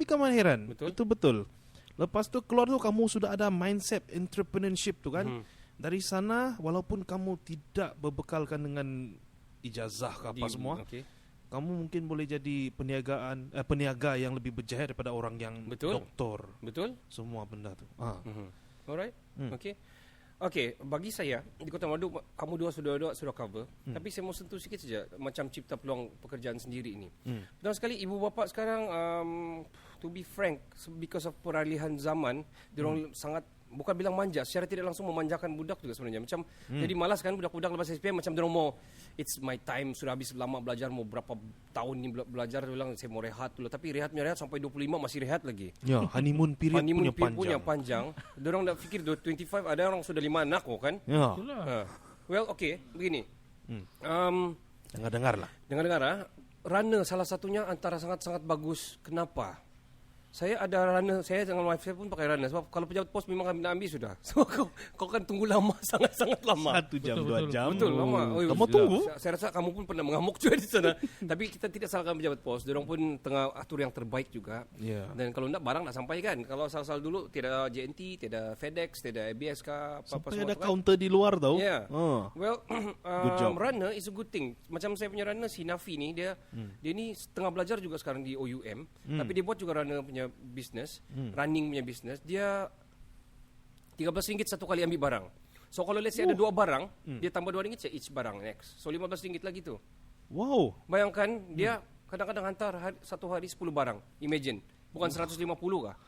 kemahiran. Itu betul. Lepas tu keluar tu kamu sudah ada mindset entrepreneurship tu kan. Dari sana walaupun kamu tidak berbekalkan dengan ijazah ke apa semua, kamu mungkin boleh jadi peniaga yang lebih berjaya daripada orang yang doktor. Betul. Semua benda tu. Alright. Okay, bagi saya di Kota Marudu kamu dua sudah cover. Tapi saya mau sentuh sikit saja macam cipta peluang pekerjaan sendiri ini. Dan sekali ibu bapa sekarang to be frank, because of peralihan zaman, diorang sangat, bukan bilang manja, secara tidak langsung memanjakan budak juga sebenarnya. Macam jadi malas kan budak-budak lepas SPM, macam dia mau it's my time, sudah habis lama belajar, mau berapa tahun ni belajar, dia bilang saya mau rehat dulu. Tapi rehat sampai 25 masih rehat lagi. Ya, honeymoon period punya panjang. Dia orang dah fikir 25, ada orang sudah 5 anak kan? Ya. Well, okay, begini. Dengar-dengar lah. Dengar-dengar, runner salah satunya antara sangat-sangat bagus. Kenapa? Saya ada runner, saya dengan wife saya pun pakai runner. Sebab kalau pejabat pos memang kami nak ambil sudah. So kau kan tunggu lama, sangat-sangat lama. 1 jam, Betul, 2 jam. Betul, lama. Kamu tunggu. Saya rasa kamu pun pernah mengamuk juga di sana. Tapi kita tidak salahkan pejabat pos. Diorang pun tengah atur yang terbaik juga. Ya. Dan kalau nak barang nak sampai kan. Kalau asal-asal dulu tidak JNT, tidak FedEx, tidak ABS kah, apa-apa Sampai ada semua. counter di luar tau. Yeah. Oh. Well, Good job. runner is a good thing. Macam saya punya runner si Nafi ni dia ni tengah belajar juga sekarang di OUM, tapi dia buat juga runner punya business, running punya business. Dia RM13 satu kali ambil barang. So kalau let's say ada 2 barang, dia tambah RM2 saya each barang next. So RM15 lagi tu. Wow. Bayangkan dia kadang-kadang hantar satu hari 10 barang. Imagine. Bukan 150 kah?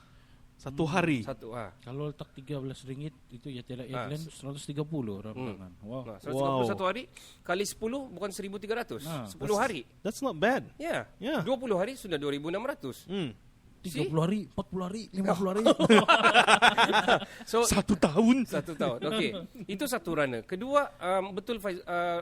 Satu hari. Satu Kalau letak RM13 itu ya tidak airline 130 orang bilang. Wow. Nah, 150 satu hari kali 10 bukan 1.300. 10 hari. That's not bad. Ya. Yeah. 20 hari sudah 2.600. 30 hari, 40 hari, 50 hari. So 1 tahun. 1 tahun. Okey. Itu satu runner. Kedua, betul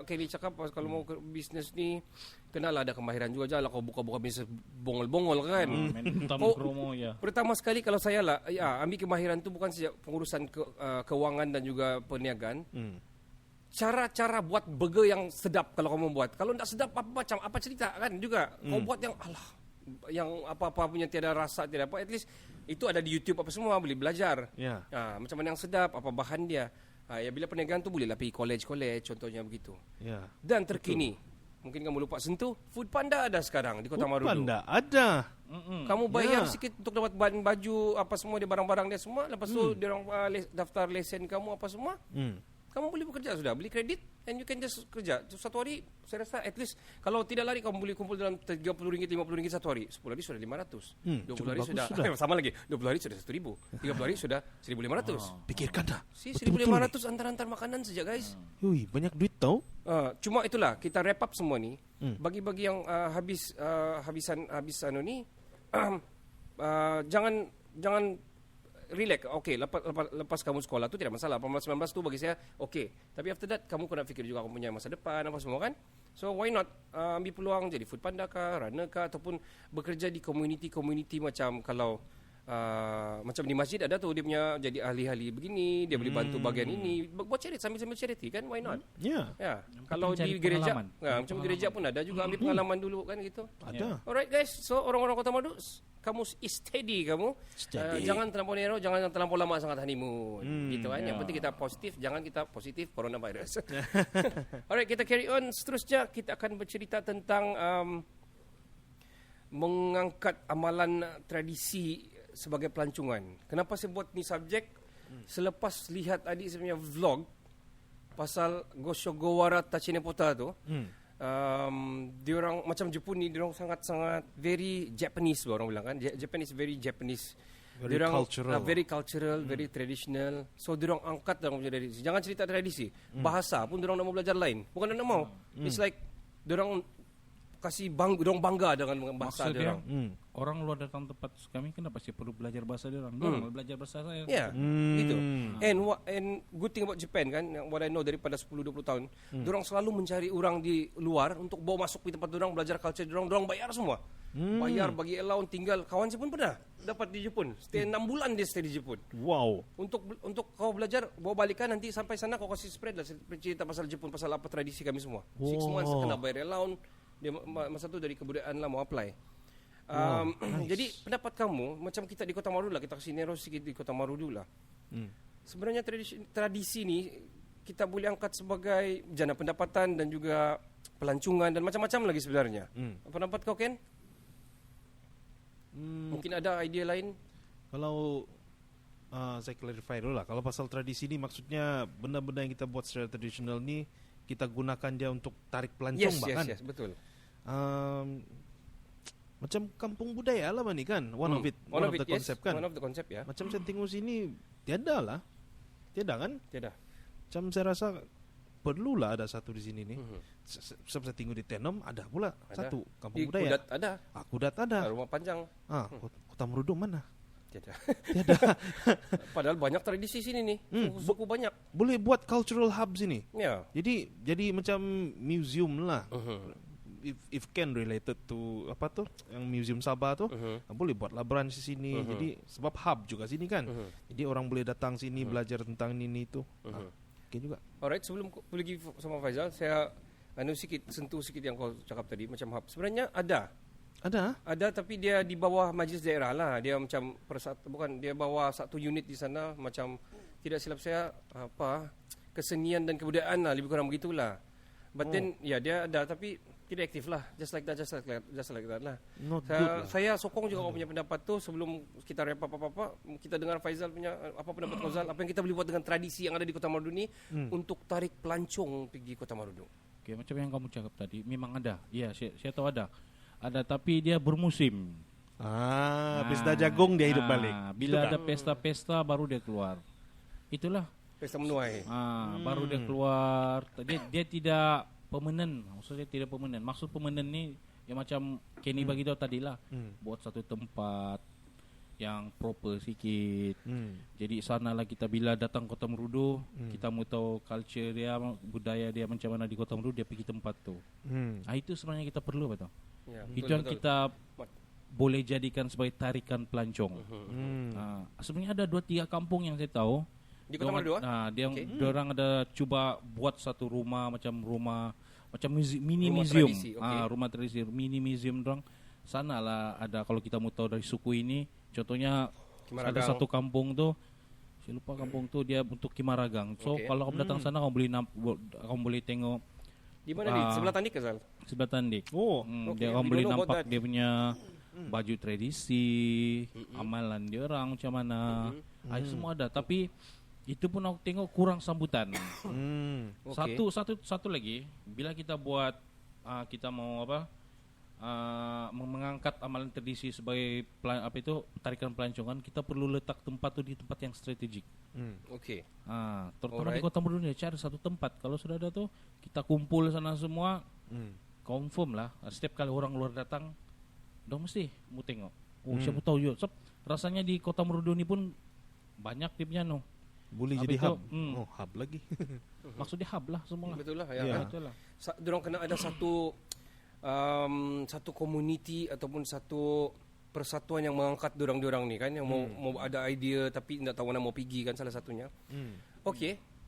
Kelly cakap kalau mau ke bisnes ni kenalah ada kemahiran juga. Janganlah kau buka-buka bisnes bongol-bongol kan. Main utama promo ya. Pertama sekali kalau saya lah ambil kemahiran tu bukan saja pengurusan keuangan dan juga perniagaan. Cara-cara buat burger yang sedap kalau kau membuat. Kalau tak sedap apa cerita kan juga. Kau buat yang yang apa-apa punya tiada rasa, tiada apa, at least itu ada di YouTube apa semua, boleh belajar. Ya. Macam mana yang sedap, apa bahan dia. Ya bila perniagaan tu bolehlah pergi college contohnya begitu. Ya. Dan terkini, mungkin kamu lupa sentuh, Food Panda ada sekarang di Kota Marudu. Panda ada. Kamu bayar sikit untuk dapat bahan baju apa semua dia, barang-barang dia semua, lepas tu dia orang daftar lesen kamu apa semua. Kamu boleh bekerja sudah, beli kredit and you can just kerja. Satu hari saya rasa at least kalau tidak lari kamu boleh kumpul dalam RM30, RM50 satu hari. 10 hari sudah 500. 20 hari bagus sudah. Sama lagi. 20 hari sudah 1.000. 30 hari sudah 1.500. Pikirkan dah. Si 1.500 antar-antar makanan saja guys. Ui, banyak duit tau. Cuma itulah kita wrap up semua ni. Bagi-bagi yang habis anu ni jangan relax. Okey, lepas kamu sekolah tu tidak masalah. 18-19 tu bagi saya okey. Tapi after that kamu kena fikir juga kamu punya masa depan apa semua kan. So why not ambil peluang jadi Food Panda kah, runner kah, ataupun bekerja di community macam kalau macam di masjid ada tu dia punya jadi ahli-ahli begini, dia boleh bantu bagian ini, buat charity sambil charity kan, why not? Ya. Ya. Kalau di cari gereja pengalaman. macam gereja pun ada juga ambil pengalaman dulu kan gitu. Ada. Alright guys, so orang-orang Kota Marudu, kamu steady kamu. Jangan terlampau nero, jangan terlampau lama sangat honeymoon. Gitu kan. Yang penting kita positif, jangan kita positif coronavirus. Alright, kita carry on. Seterusnya kita akan bercerita tentang mengangkat amalan tradisi sebagai pelancongan. Kenapa saya buat ni subjek? Selepas lihat adik saya punya vlog pasal Goshogowara Tachinepota tu, diorang macam Jepun ni, diorang sangat-sangat very Japanese, orang bilang kan. Japanese very Japanese. Very cultural. Very cultural, very traditional. So diorang angkat diorang punya tradisi. Jangan cerita tradisi, bahasa pun diorang nak mau belajar lain. Bukan nak mau. It's like diorang kasih diorang bangga dengan bahasa Maksud dia, diorang. orang luar datang tempat kami kenapa sih perlu belajar bahasa dia orang? Dorang belajar bahasa saya. Yeah, gitu. And good thing about Japan kan, what I know daripada 10-20 tahun, dorang selalu mencari orang di luar untuk bawa masuk di tempat dorang, belajar culture dorang bayar semua. Bayar bagi allowance tinggal. Kawan saya pun pernah dapat di Jepun. Stay 6 bulan dia stay di Jepun. Wow. Untuk kau belajar, bawa balikan nanti sampai sana kau kasih spread lah cerita pasal Jepun, pasal apa tradisi kami semua. 6 months kena bayar allowance. Dia masa tu dari kebudayaan lah mau apply. Nice. Jadi pendapat kamu, macam kita di Kota Marudu lah, kita kasih narrow sikit di Kota Marudu lah. Sebenarnya tradisi ni kita boleh angkat sebagai jana pendapatan dan juga pelancongan dan macam-macam lagi sebenarnya. Pendapat kau Ken? Mungkin ada idea lain? Kalau saya clarify dulu lah. Kalau pasal tradisi ni maksudnya benda-benda yang kita buat secara tradisional ni kita gunakan dia untuk tarik pelancong bahkan. Yes, betul. Macam kampung budaya lah ni kan. One of the concept kan. One of the concept ya. Macam saya tengok sini tiada lah. Tiada kan? Tiada. Macam saya rasa perlulah ada satu di sini ni. Saya tengok di Tenom ada pula Ada. satu kampung Di budaya. Kudat ada. Kudat ada. Rumah Panjang. Kota Marudu mana? Tiada. Padahal banyak tradisi sini nih. Suku banyak. Boleh buat cultural hub sini. Ya. Jadi macam museum lah. If can related to apa tu yang museum Sabah tu, boleh buatlah branch di sini. Jadi sebab hub juga sini kan. Jadi orang boleh datang sini belajar tentang ini itu. Okay juga. Alright, sebelum pergi sama Faizal, saya sentuh sikit yang kau cakap tadi macam hub. Sebenarnya ada tapi dia di bawah majlis daerah lah. Dia macam dia bawah satu unit di sana, macam tidak silap saya kesenian dan kebudayaan lah, lebih kurang begitulah. But then dia ada tapi tidak aktif lah. Just like that lah. Saya sokong juga kau punya pendapat tu. Sebelum kita wrap up apa-apa, kita dengar Faizal punya apa pendapat Faizal, apa yang kita boleh buat dengan tradisi yang ada di Kota Marudu ni untuk tarik pelancong pergi Kota Marudu. Okay, macam yang kamu cakap tadi, memang ada. Ya, saya tahu ada. Ada, tapi dia bermusim. Pesta jagung dia hidup balik. Bila ada pesta-pesta baru dia keluar. Itulah. Pesta menuai. Baru dia keluar. Dia tidak permanen. Maksudnya tidak permanen. Maksud permanen ni yang macam Kenny bagi tahu tadi lah. Buat satu tempat yang proper sikit. Jadi sanalah kita bila datang Kota Marudu, kita mau tahu culture dia, budaya dia macam mana di Kota Marudu, dia pergi tempat tu. Itu sebenarnya kita perlu betul. Ya, Itu yang kita boleh jadikan sebagai tarikan pelancong. Sebenarnya ada 2-3 kampung yang saya tahu di Kota Marudu. Diorang ada cuba buat satu rumah macam mini museum. Rumah tradisi, mini museum dorang. Sanalah ada, kalau kita mau tahu dari suku ini, contohnya ada satu kampung tu, saya lupa kampung tu, dia untuk Kimaragang. So kalau kamu datang sana kamu boleh tengok. Di mana di sebelah Tandik ke Zal? Sebelah Tandik. Dia kamu boleh nampak dia punya baju tradisi, amalan dia orang macam mana. Itu semua ada, tapi itu pun aku tengok kurang sambutan. Satu lagi, bila kita buat kita mau mengangkat amalan tradisi sebagai tarikan pelancongan, kita perlu letak tempat tu di tempat yang strategik. Terutama di Kota Marudu ni cari satu tempat. Kalau sudah ada tu, kita kumpul sana semua. Confirm lah, setiap kali orang luar datang, dong mesti mau tengok. Siapa tahu juga. Rasanya di Kota Marudu ni pun banyak dia punya boleh jadi hub. Hub lagi. Maksudnya hub lah semua lah. Betul lah. Betul lah. Diorang kena ada satu community ataupun satu persatuan yang mengangkat diorang ni kan, yang mau ada idea tapi tidak tahu mana mau pergi kan, salah satunya.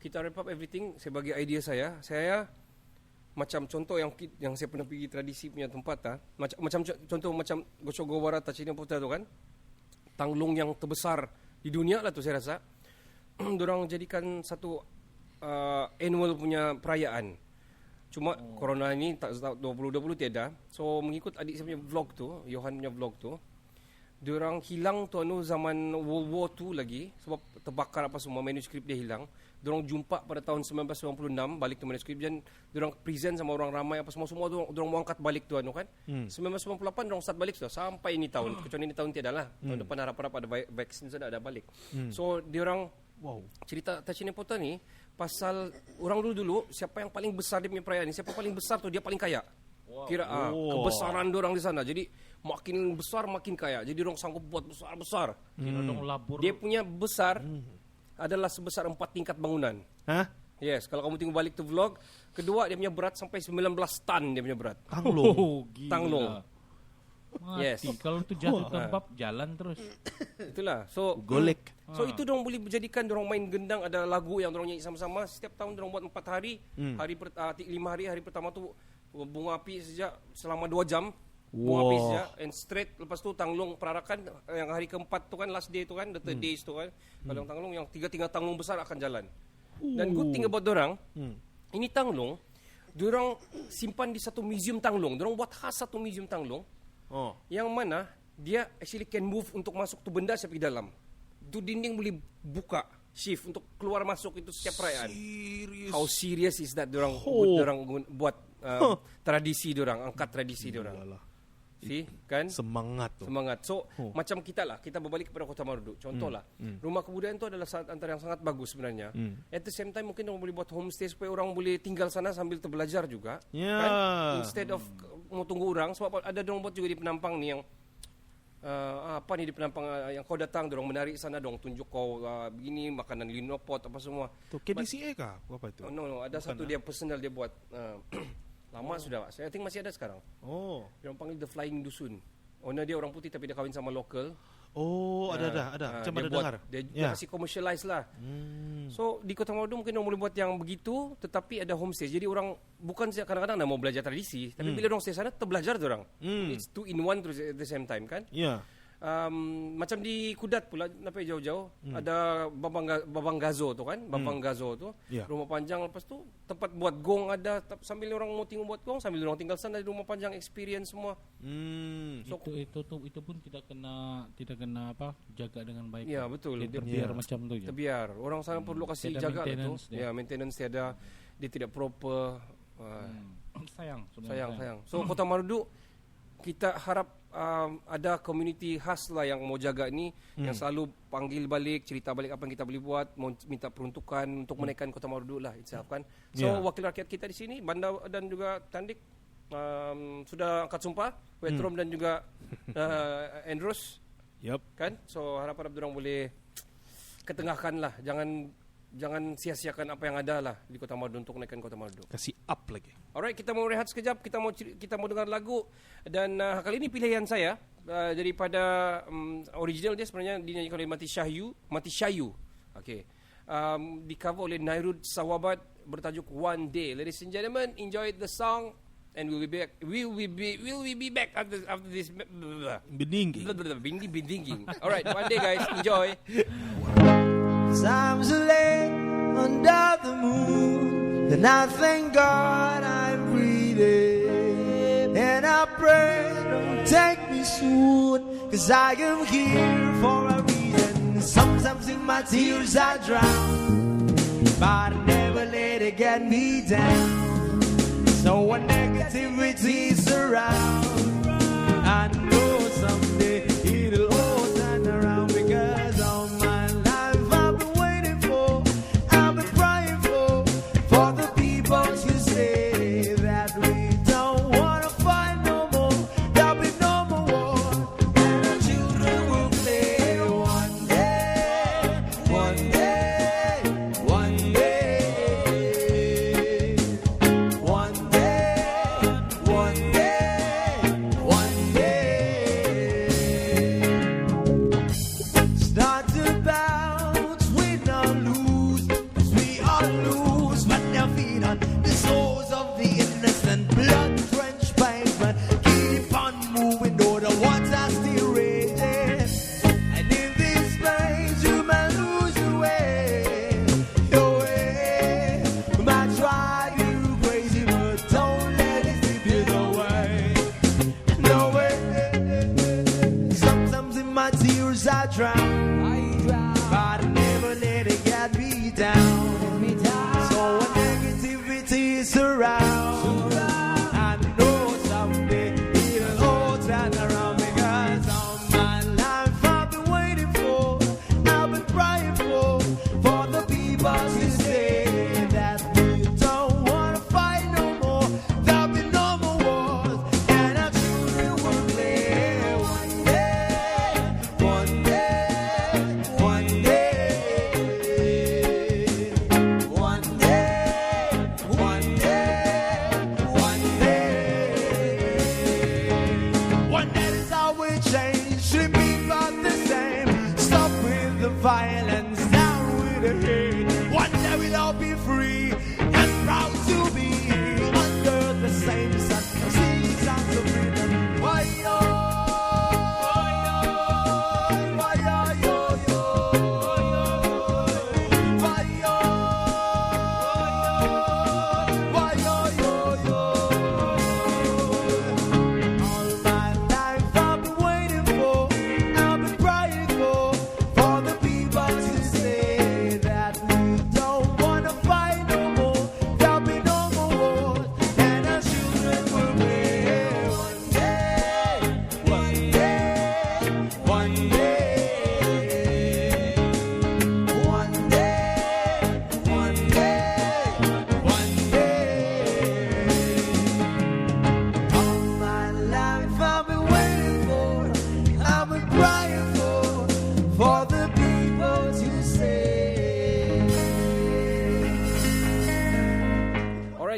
Kita wrap up everything. Saya bagi idea saya macam contoh yang saya pernah pergi tradisi punya tempat macam Gosogowara Tachina Putra tu kan, tanglung yang terbesar di dunia lah tu saya rasa. Diorang jadikan satu annual punya perayaan. Cuma corona ini 2020 tiada. So mengikut adik saya punya vlog tu, Johan punya vlog tu, diorang hilang tu zaman World War II lagi, sebab terbakar apa semua, manuskrip dia hilang. Diorang jumpa pada tahun 1996 balik tu manuskrip, dan diorang present sama orang ramai apa semua diorang mau angkat balik tu kan. 1998 diorang start balik tu sampai ini tahun. Kecuali ini tahun tiada lah. Tahun depan harap-harap ada vaksin sudah ada balik. So diorang cerita Tachina Putra ni pasal orang dulu siapa yang paling besar dia punya perayaan ni, siapa paling besar tu dia paling kaya. Kira kebesaran diorang di sana. Jadi makin besar makin kaya. Jadi diorang sanggup buat besar-besar. Dia punya besar adalah sebesar 4 tingkat bangunan. Yes, kalau kamu tengok balik tu vlog, kedua dia punya berat sampai 19 tan dia punya berat. Tanglung. Yes. Kalau tu jatuh tempat jalan terus. Itulah. So golek. So itu dorang boleh dijadikan, dorang main gendang, ada lagu yang dorang nyanyi sama-sama. Setiap tahun dorang buat 4 hari. 5 hari. Hari pertama tu bunga api sejak selama 2 jam. Bunga api sejak and straight. Lepas tu tanglung perarakan yang hari keempat tu kan, last day tu kan, the third days tu kan. Kalau tanglung yang 3 tanglung besar akan jalan. Dan good thing about dorang, ini tanglung dorang simpan di satu museum tanglung. Dorang buat khas satu museum tanglung. Yang mana dia actually can move untuk masuk tu benda saya pergi dalam. Tu dinding boleh buka, shift untuk keluar masuk itu setiap perayaan. How serious is that dorang buat tradisi dorang, angkat tradisi dorang. See, kan? Semangat tu. So, macam kita lah, kita berbalik kepada Kota Marudu. Contohlah, rumah kebudayaan tu adalah antara yang sangat bagus sebenarnya. At the same time mungkin orang boleh buat homestay supaya orang boleh tinggal sana sambil terbelajar juga. Kan? Instead of mau tunggu orang, sebab ada orang buat juga di Penampang ni yang apa ni di penampang yang kau datang, dorang menarik sana, dorang tunjuk kau begini makanan linopot apa semua. Tu KDCA kah? Apa itu? No, ada Bukan satu dia personal dia buat. Lama sudah. Saya think masih ada sekarang. Oh. Dia orang panggil The Flying Dusun. Owner dia orang putih tapi dia kahwin sama lokal. Oh, ada. Macam dia ada buat, dengar. Dia kasih commercialize lah. So di Kota Marudu mungkin orang boleh buat yang begitu, tetapi ada homestay. Jadi orang bukan kadang-kadang nak mau belajar tradisi, tapi bila orang stay sana terbelajar tu orang. It's two in one at the same time kan. Ya. Macam di Kudat pula, nampak jauh-jauh ada Babang Gazo tu kan, Babang Gazo tu. Ya. Rumah panjang, lepas tu tempat buat gong ada, sambil orang mau tinggal buat gong, sambil orang tinggal sana di rumah panjang, experience semua. So, Itu pun tidak kena apa, jaga dengan baik. ya betul. Dia terbiar macam tu je. Terbiar. Orang sana perlu kasih Tiada jaga lah tu. maintenance dia. Ya, maintenance tiada, dia tidak proper. Sayang sebenarnya. Sayang. So Kota Marudu kita harap ada community khas lah yang mau jaga ni, yang selalu panggil balik, cerita balik apa yang kita boleh buat, mau minta peruntukan untuk menaikkan Kota Marudu lah itself kan. So wakil rakyat kita di sini, Banda dan juga Tandik sudah angkat sumpah, Wetrom dan juga Andros. Yup. Kan? So harap-harap diorang boleh ketengahkan lah. Jangan sia-siakan apa yang ada lah di Kota Marudu untuk naikkan Kota Marudu. Kasih up lagi. Alright, kita mau rehat sekejap. Kita mau dengar lagu. Dan kali ini pilihan saya daripada original dia sebenarnya dinyanyikan oleh Mati Syayu. Okay. Di cover oleh Nairud Sawabat bertajuk One Day. Ladies and gentlemen, enjoy the song. And we'll be back. Will we be back after this? Binding. Alright, one day guys, enjoy. Times are late under the moon, and I thank God I'm breathing. And I pray don't take me soon, 'cause I am here for a reason. Sometimes in my tears I drown, but I never let it get me down. So when negativity surrounds, I know someday it'll all turn around, because all my life I've been waiting for, I've been praying for the people to say that we don't wanna fight no more, there'll be no more war, and our children will play one day, one day, one day, one day, one day, one day. Start to bounce, win or lose, 'cause we all lose, but they're feet on the souls of the innocent, blood-drenched pavement. Keep on moving, though the water's still raging. And in this place, you may lose your way, your way. Might drive you crazy, but don't let it slip you away. No way. Sometimes in my tears I drown, but I never let it get me down. So when negativity surrounds, I know someday it'll all turn around, because all my life I've been waiting for, I've been praying for the people to say that we don't wanna fight no more, there'll be no more wars, and our children will play one day, one day, one day, one day, one day, one day. One day is how we change, should be about the same. Stop with the violence, down with the hate. One day we'll all be free and proud to be under the same sun. Sing songs of freedom. Why yo? Why yo yo yo? Why yo? Why yo yo yo? All my life I've been waiting for, I've been praying for the people to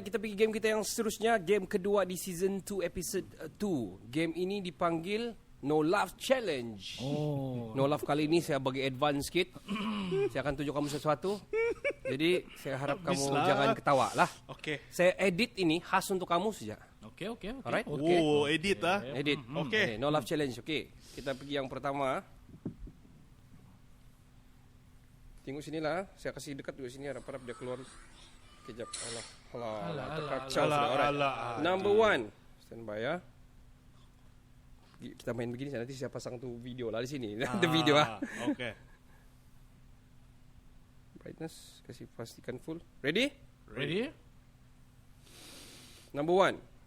kita pergi game kita yang seterusnya. Game kedua di season 2 episode 2. Game ini dipanggil No Laugh Challenge. No Laugh kali ini saya bagi advance sikit. Saya akan tunjuk kamu sesuatu. Jadi saya harap kamu jangan ketawa lah. Okay. Saya edit ini khas untuk kamu saja. Okay. Alright? Oh, edit ah. Edit. Okay. No Laugh Challenge. Okay. Kita pergi yang pertama. Tengok sinilah. Saya kasih dekat dulu sini. Harap-harap dia keluar. Kejap. Alah. Terkacau sudah. Alright. Number 1. Stand by ya. Kita main begini. Nanti saya pasang tu video lah di sini. The video lah. Okay. Brightness. Kasih pastikan full. Ready? Ready? Number 1.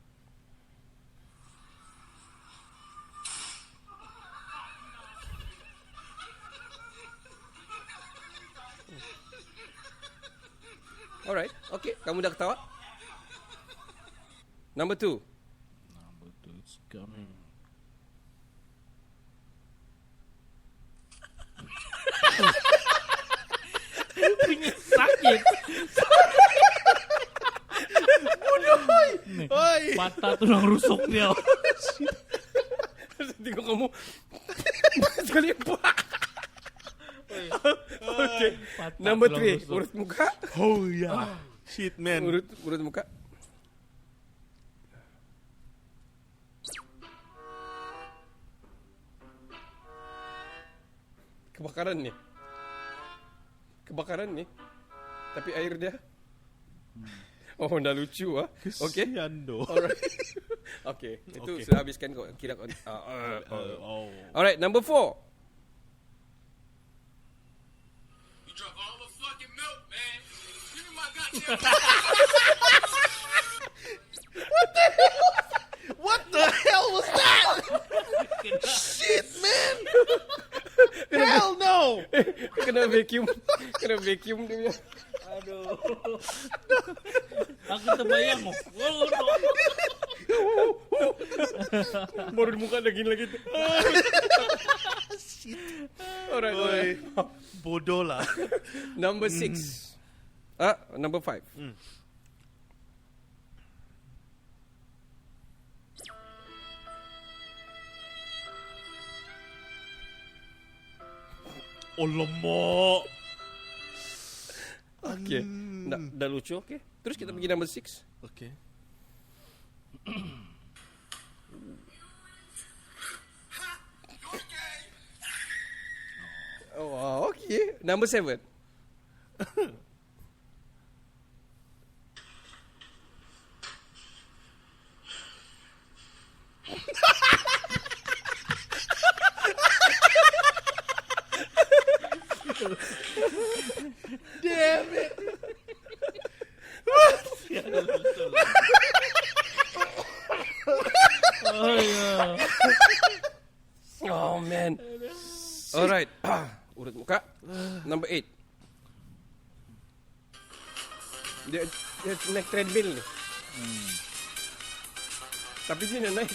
Alright, okay. Kamu dah ketawa? Number 2. Number 2, it's coming. Sakit. Oi. Patah tulang rusuk dia. Tengok kamu. Sekali. Okay. Number 3. Urut muka. Oh ya. Shit man. Urut muka. Kebakaran nih. Tapi air dia. Oh, dah lucu ah. Okay. Kesian doh. Alright. Okay. Itu Okay. sudah habiskan kau. Kira kau. Oh. Alright, number 4. You drunk all the fucking milk, man. Give me my goddamn. What the hell was that? Shit man. Hell no. Kena vacuum dia. Aduh. Aku terbayang. Baru muka lagi. Alright. Bodoh lah. Number 6. Number 5. Alamak. Okay. Dah lucu, okay. Terus kita pergi number 6. Okay. Oh, okay. Number 7. Damn it. Oh man. Alright. Urut muka. Number 8. Dia naik treadmill ni. Tapi dia nak naik.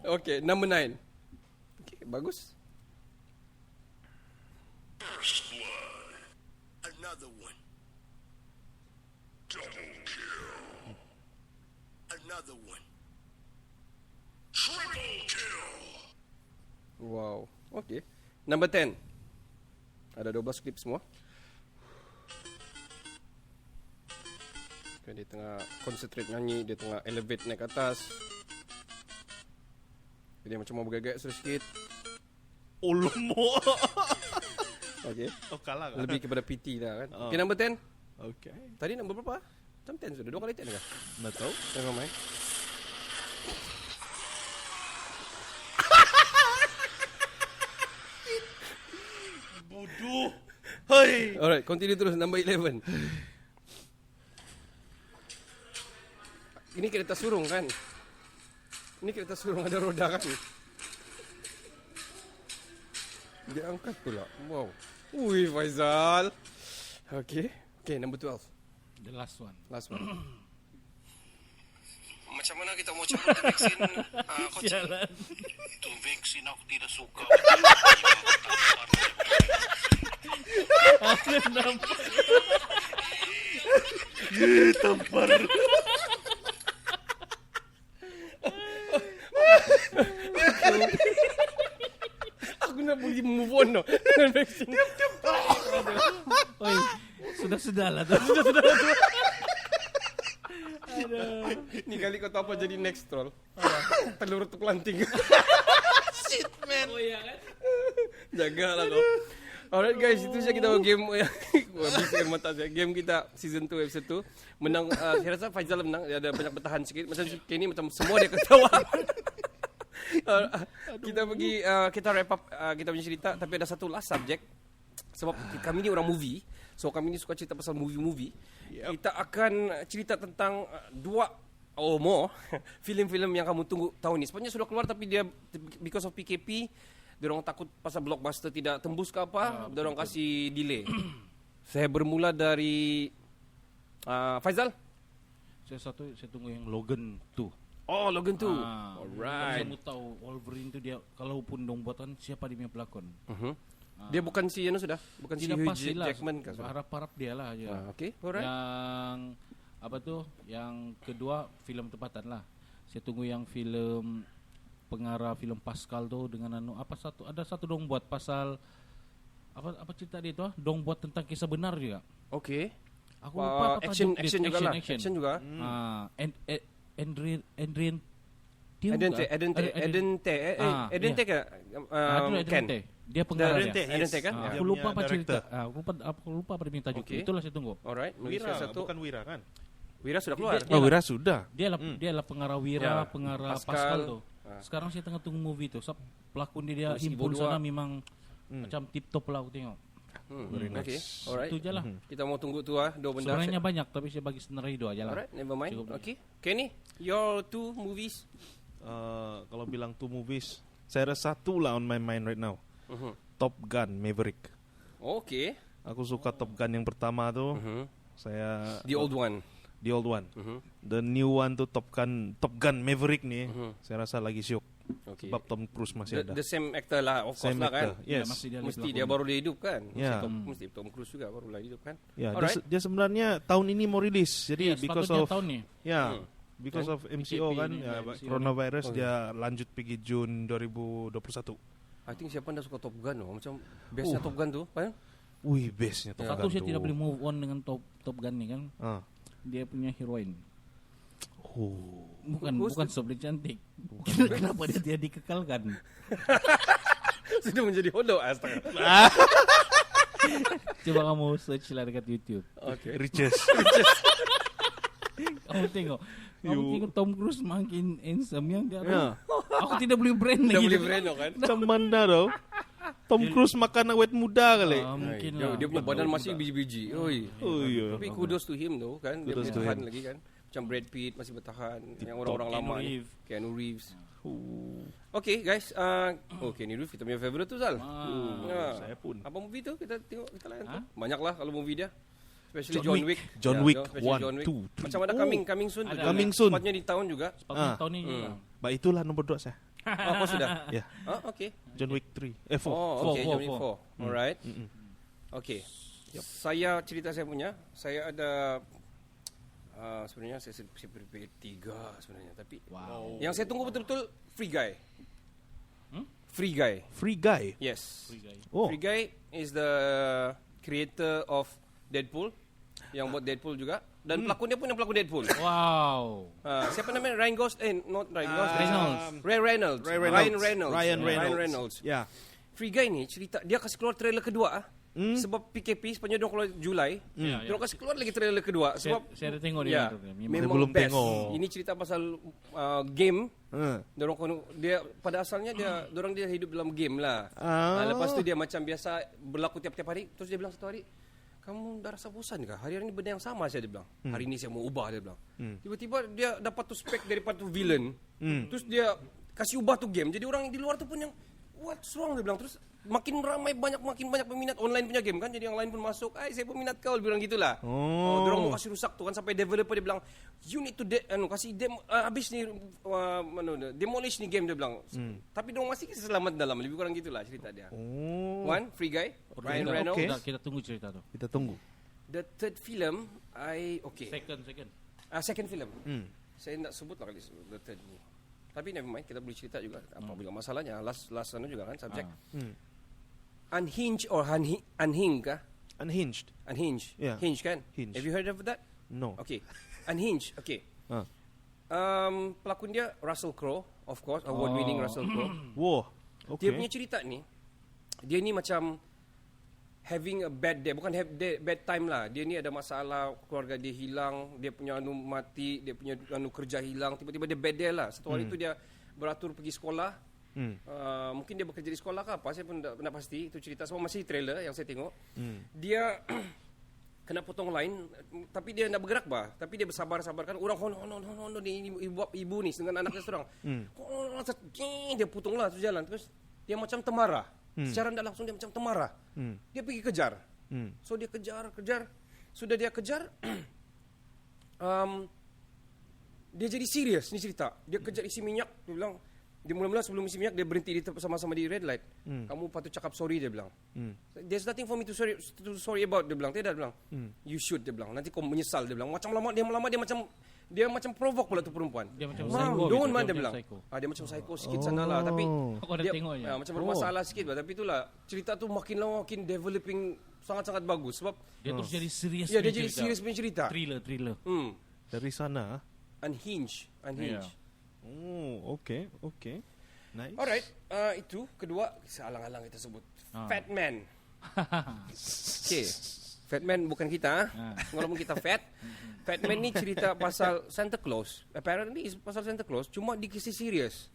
Okay, number 9. Okay, bagus. First blood. Another one. Double kill. Another one. Triple kill. Wow. Okay. Number 10. Ada 12 klip semua. Okay, dia tengah concentrate nyanyi. Dia tengah elevate naik ke atas. Dia macam mau bergagak sedikit. Alamak. Okay. Oh kalah kan? Lebih kepada PT dah kan. Okay, number 10. Okay. Tadi number berapa? Macam 10 sudah. 2 kali 10 kah? Tak tahu. Never mind. Bodoh. Hai. Alright, continue terus. Number 11. Ini kereta surung kan? Ini kereta surung ada roda kan? Dia angkat pula. Wow. Ui, Faizal. Okay. Okay, number 12. The last one. Last one. Macam mana kita mau cabut vaksin coach? Jalan. Itu vaksin aku tidak suka. Ada nampak. Aku nak boleh move on no. Dengan vaksin. Oi, sudah lah tu. Ni kali kau tahu apa jadi next troll. Telur tuk lanting. Oh ya kan? Jagalah kau. Alright guys, itu saja kita game yang habiskan mata saya. Game kita season 2 episode 2 menang. Saya rasa Faizal menang. Dia ada banyak bertahan sikit. Macam Kenny macam semua dia ketawa. Kita pergi kita wrap up kita punya cerita, tapi ada satu last subject. Sebab kami ni orang movie. So kami ni suka cerita pasal movie-movie. Kita akan cerita tentang dua more filem-filem yang kamu tunggu tahun ni. Sebenarnya sudah keluar tapi dia because of PKP diorang takut pasal blockbuster tidak tembus ke apa, diorang kasih delay. Saya bermula dari Faizal. Saya tunggu yang Logan 2. Oh, Logan 2. Alright. Alright. Kamu tahu Wolverine tu dia kalaupun dong buatan siapa dia punya pelakon? Dia bukan si sudah, bukan si Tidak Hugh pastilah. Jackman kan? Sudah? Harap-harap dia lah aja. Okay, alright. Yang apa tuh? Yang kedua filem tempatan lah. Saya tunggu yang filem pengarah filem Pascal tuh dengan ada satu dong buat pasal apa cerita dia tu dong buat tentang kisah benar juga. Okay. Aku lupa apa action tajuk dia. juga lah. Action juga. Adrian Edente ke? Ken. Dia pengarah dia. Edente kan? Aku lupa apa cerita. Aku lupa apa dia punya tajuk. Okay. Itulah saya tunggu. Alright. Wira, Malaysia satu. bukan Wira kan? Wira sudah keluar. Dia- Wira sudah. Dia lah pengarah Wira, Ya, pengarah Pascal. Pascal tuh. Sekarang saya tengah tunggu movie tuh. Pelakon dia Polisi himpun Ibu 2. sana memang macam tip top lah aku tengok. Okay. Alright. Itu aja lah. Kita mau tunggu tu dua benda. Sebenarnya banyak tapi saya bagi scenario dua aja lah. Alright, never mind. Cukup. Okay. Kenny, your 2 movies. Kalau bilang 2 movies, saya rasa 2 lah on my mind right now. Top Gun Maverick. Okay. Aku suka Top Gun yang pertama tuh. Saya The old one. The old one. The new one tuh Top Gun Maverick nih. Saya rasa lagi syok. Okay. Sebab Tom Cruise masih ada. The same actor lah, of course Same lah kan. actor. Yes. Masih dia Mesti pelakon. dia baru dia hidup kan. Ya. Mesti Tom Cruise juga baru lah hidup kan. Ya, Alright. dia sebenarnya tahun ini mau rilis. Jadi Iya, because sepatutnya of tahun nih. because of MCO kan, ini, ya, MCO. coronavirus dia lanjut pergi Jun 2021. I think siapa dah suka Top Gun macam bestnya Top Gun tu kan. Wih, bestnya Top Satu Gun saya tuh. tidak boleh move on dengan Top Gun nih kan. Ah. Dia punya heroin. Oh. Bukan sobri cantik. Kenapa dia dikekalkan? Sudah menjadi hodo astaga. Coba kamu search lah dekat YouTube. Okay. Riches. Kamu tengok Tom Cruise makin handsome yang dia. Ya. Aku tidak beli brand Dah lagi. boleh brand kan. Macam mana tau? Tom Cruise makan awet muda kali. Mungkin Dia, lah. dia punya badan masih biji-biji. Oi. Oh iya. Tapi kudos to him tu kan. Dia Kudos boleh to tahan him. lagi kan. Macam Brad Pitt masih bertahan. Yang orang-orang Keanu lama ni. Reeves. Keanu Reeves. Okay guys. Keanu Reeves kita punya favourite tu Zal. Saya pun. Apa movie tu kita tengok kita layan tu. Banyak lah kalau movie dia. Especially John Wick. John Ya, Wick especially 1, John Wick. 2, 3. Macam ada coming soon tu. Ada. juga. Coming soon. Sepatutnya di tahun juga. Sepatutnya tahun ini juga. Baik, itulah nomor 2 saya. Apa sudah? Ya. Okay. John Wick 3. 4. Oh, okay. Four, John Wick four. 4. Alright. Okay. Saya cerita saya punya. Saya ada sebenarnya saya prepare 3 sebenarnya, tapi yang saya tunggu betul-betul Free Guy. Free Guy. Free Guy. Yes. Oh. Free Guy is the creator of Deadpool, yang buat Deadpool juga, dan pelakon dia pun yang pelakon Deadpool. Wow. Siapa namanya? Ryan Gosling? Not Ryan Gosling. Reynolds. Ryan Reynolds. Ryan Ryan Reynolds. Reynolds. Ya. Free Guy ni cerita dia kasih keluar trailer kedua sebab PKP sepanjang dia keluar Julai. Dia kasih keluar lagi trailer kedua sebab Saya ada tengok ya, dia. memang belum best. tengok. Ini cerita pasal game. Hmm. Dia pada asalnya dia hidup dalam game lah. Lepas tu dia macam biasa berlaku tiap-tiap hari. Terus dia bilang satu hari, kamu dah rasa bosan kah? Hari-hari ni benda yang sama saja, dia bilang. Hari ni saya mau ubah, dia bilang. Tiba-tiba dia dapat tu spek daripada tu villain. Terus dia kasih ubah tu game. Jadi orang di luar tu pun yang what's wrong, dia bilang. Terus makin ramai makin banyak peminat online punya game kan. Jadi yang lain pun masuk, saya peminat kau, dia bilang gitulah. Diorang mau kasih rusak tu kan, sampai developer dia bilang, you need to kasih habis ni demolish ni game, dia bilang. Tapi diorang masih selamat dalam, lebih kurang gitulah cerita dia. One, Free Guy, Ryan Reynolds. Okay. Kita tunggu cerita tu. Kita tunggu. The third film, second film. Saya nak sebut lah kali the third ni. Tapi never mind, kita boleh cerita juga. Apa juga masalahnya? Last sana juga kan subjek. Unhinged or unhinged kah? Unhinged. Unhinged. Yeah. Hinged kan? Hinged. Have you heard of that? No. Okay. Unhinged. Okay. Pelakon dia Russell Crowe, of course, award-winning Russell Crowe. Wah. Dia Okay. punya cerita ni, dia ni macam having a bad day, bukan bad time lah. Dia ni ada masalah, keluarga dia hilang, dia punya mati, dia punya kerja hilang, tiba-tiba dia bad day lah. Satu hari tu dia beratur pergi sekolah. Mungkin dia bekerja di sekolah ke apa, saya pun tak pasti. Itu cerita semua masih trailer yang saya tengok. Dia kena potong line, tapi dia nak bergerak bah. Tapi dia bersabar-sabarkan orang hono ni ibu ni dengan anak dia seorang. Dia potong lah tu jalan. Terus dia macam temarah. Secara tidak langsung dia macam temarah. Dia pergi kejar. So dia kejar. Sudah dia kejar, dia jadi serius ni cerita. Dia kejar isi minyak. Dia bilang, dia mula-mula sebelum isi minyak dia berhenti di sama-sama di red light. Kamu patut cakap sorry, dia bilang. There's nothing for me to sorry about, dia bilang. Tidak, dia bilang. You should, dia bilang. Nanti kau menyesal, dia bilang. Macam lama dia macam provoke pula tu perempuan. Dia macam Mam, psycho don't gitu, man, dia dia bilang. macam psycho. Dia macam psycho sikit sana lah. Tapi Aku ada dia tengok je. macam bermasalah sikit lah. Tapi itulah cerita tu makin lama makin developing sangat-sangat bagus. Sebab Dia terus jadi serius. dia jadi serius punya cerita. Thriller. Dari sana. Unhinged. Yeah. Oh, okay. Nice. Alright, itu kedua sealang-alang kita sebut Fat Man. Okay, Fat Man bukan kita, walaupun kita fat. Fat Man ni cerita pasal Santa Claus. Apparently pasal Santa Claus, cuma dikisih serius.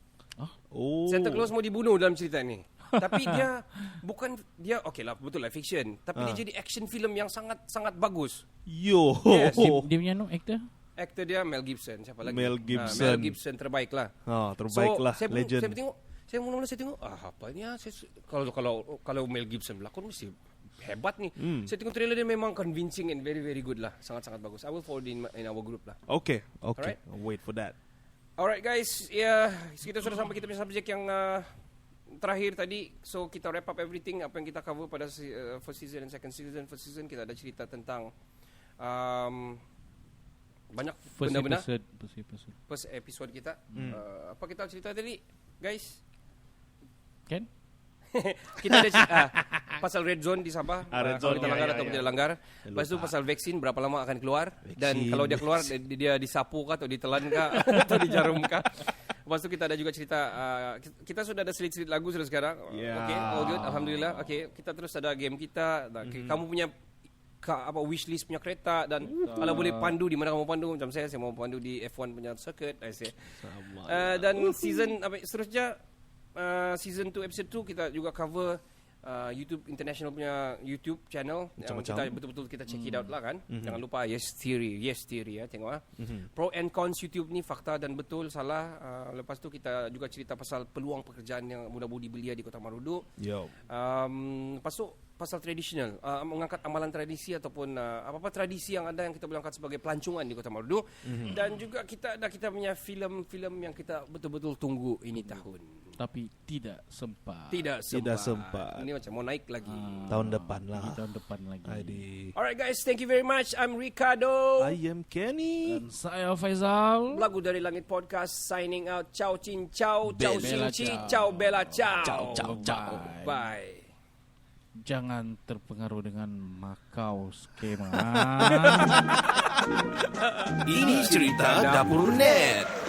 Oh. Santa Claus mau dibunuh dalam cerita ni. Tapi dia bukan dia okay lah, betul lah fiction. Tapi dia jadi action film yang sangat bagus. Yo. Yes, Dia punya actor? Aktor dia Mel Gibson. Siapa lagi? Mel Gibson. Mel Gibson terbaik lah. Terbaik lah. Saya Legend. saya mula-mula tengok apa ni kalau Mel Gibson berlakon mesti hebat ni. Saya tengok trailer dia memang convincing and very very good lah. Sangat-sangat bagus. I will forward in our group lah. Okay. Alright. I'll wait for that. Alright guys, kita sudah sampai kita punya subjek yang terakhir tadi. So kita wrap up everything apa yang kita cover pada first season dan second season. First season kita ada cerita tentang banyak benda-benda. First episode kita. Apa kita cerita tadi, guys? Kan? Kita ada cerita pasal red zone di Sabah. Red Kalau zone, kita langgar ya. atau tidak langgar. Lepas itu pasal vaksin berapa lama akan keluar. Dan kalau dia keluar dia disapu kah atau ditelan kah atau dijarum kah. Lepas itu kita ada juga cerita kita sudah ada selit-selit lagu sudah sekarang. Okay, all good, alhamdulillah. Okay, kita terus ada game kita. Kamu punya wishlist punya kereta dan kalau boleh pandu di mana kamu pandu, macam saya mau pandu di F1 punya circuit, dan season seterusnya season 2 episode 2 kita juga cover YouTube International punya YouTube channel yang kita betul-betul kita check it out lah kan. Jangan lupa Yes Theory ya, tengok pro and cons YouTube ni, fakta dan betul salah. Lepas tu kita juga cerita pasal peluang pekerjaan yang mudah-mudahan belia di Kota Marudu. Lepas tu pasal tradisional, mengangkat amalan tradisi ataupun apa-apa tradisi yang ada yang kita boleh angkat sebagai pelancongan di Kota Marudu. Dan juga kita punya filem-filem yang kita betul-betul tunggu ini tahun. Tapi tidak sempat. Tidak sempat. Ini macam mau naik lagi. Tahun depan lah. Tahun depan lagi. Alright guys, thank you very much. I'm Ricardo. I am Kenny. Dan saya Faizal. Lagu dari Langit Podcast signing out. Ciao cin ciao. Ciao Bella, sin ci. ciao. Ciao bella ciao. Ciao. Bye. Jangan terpengaruh dengan Macau skema. Ini cerita Dapur Net.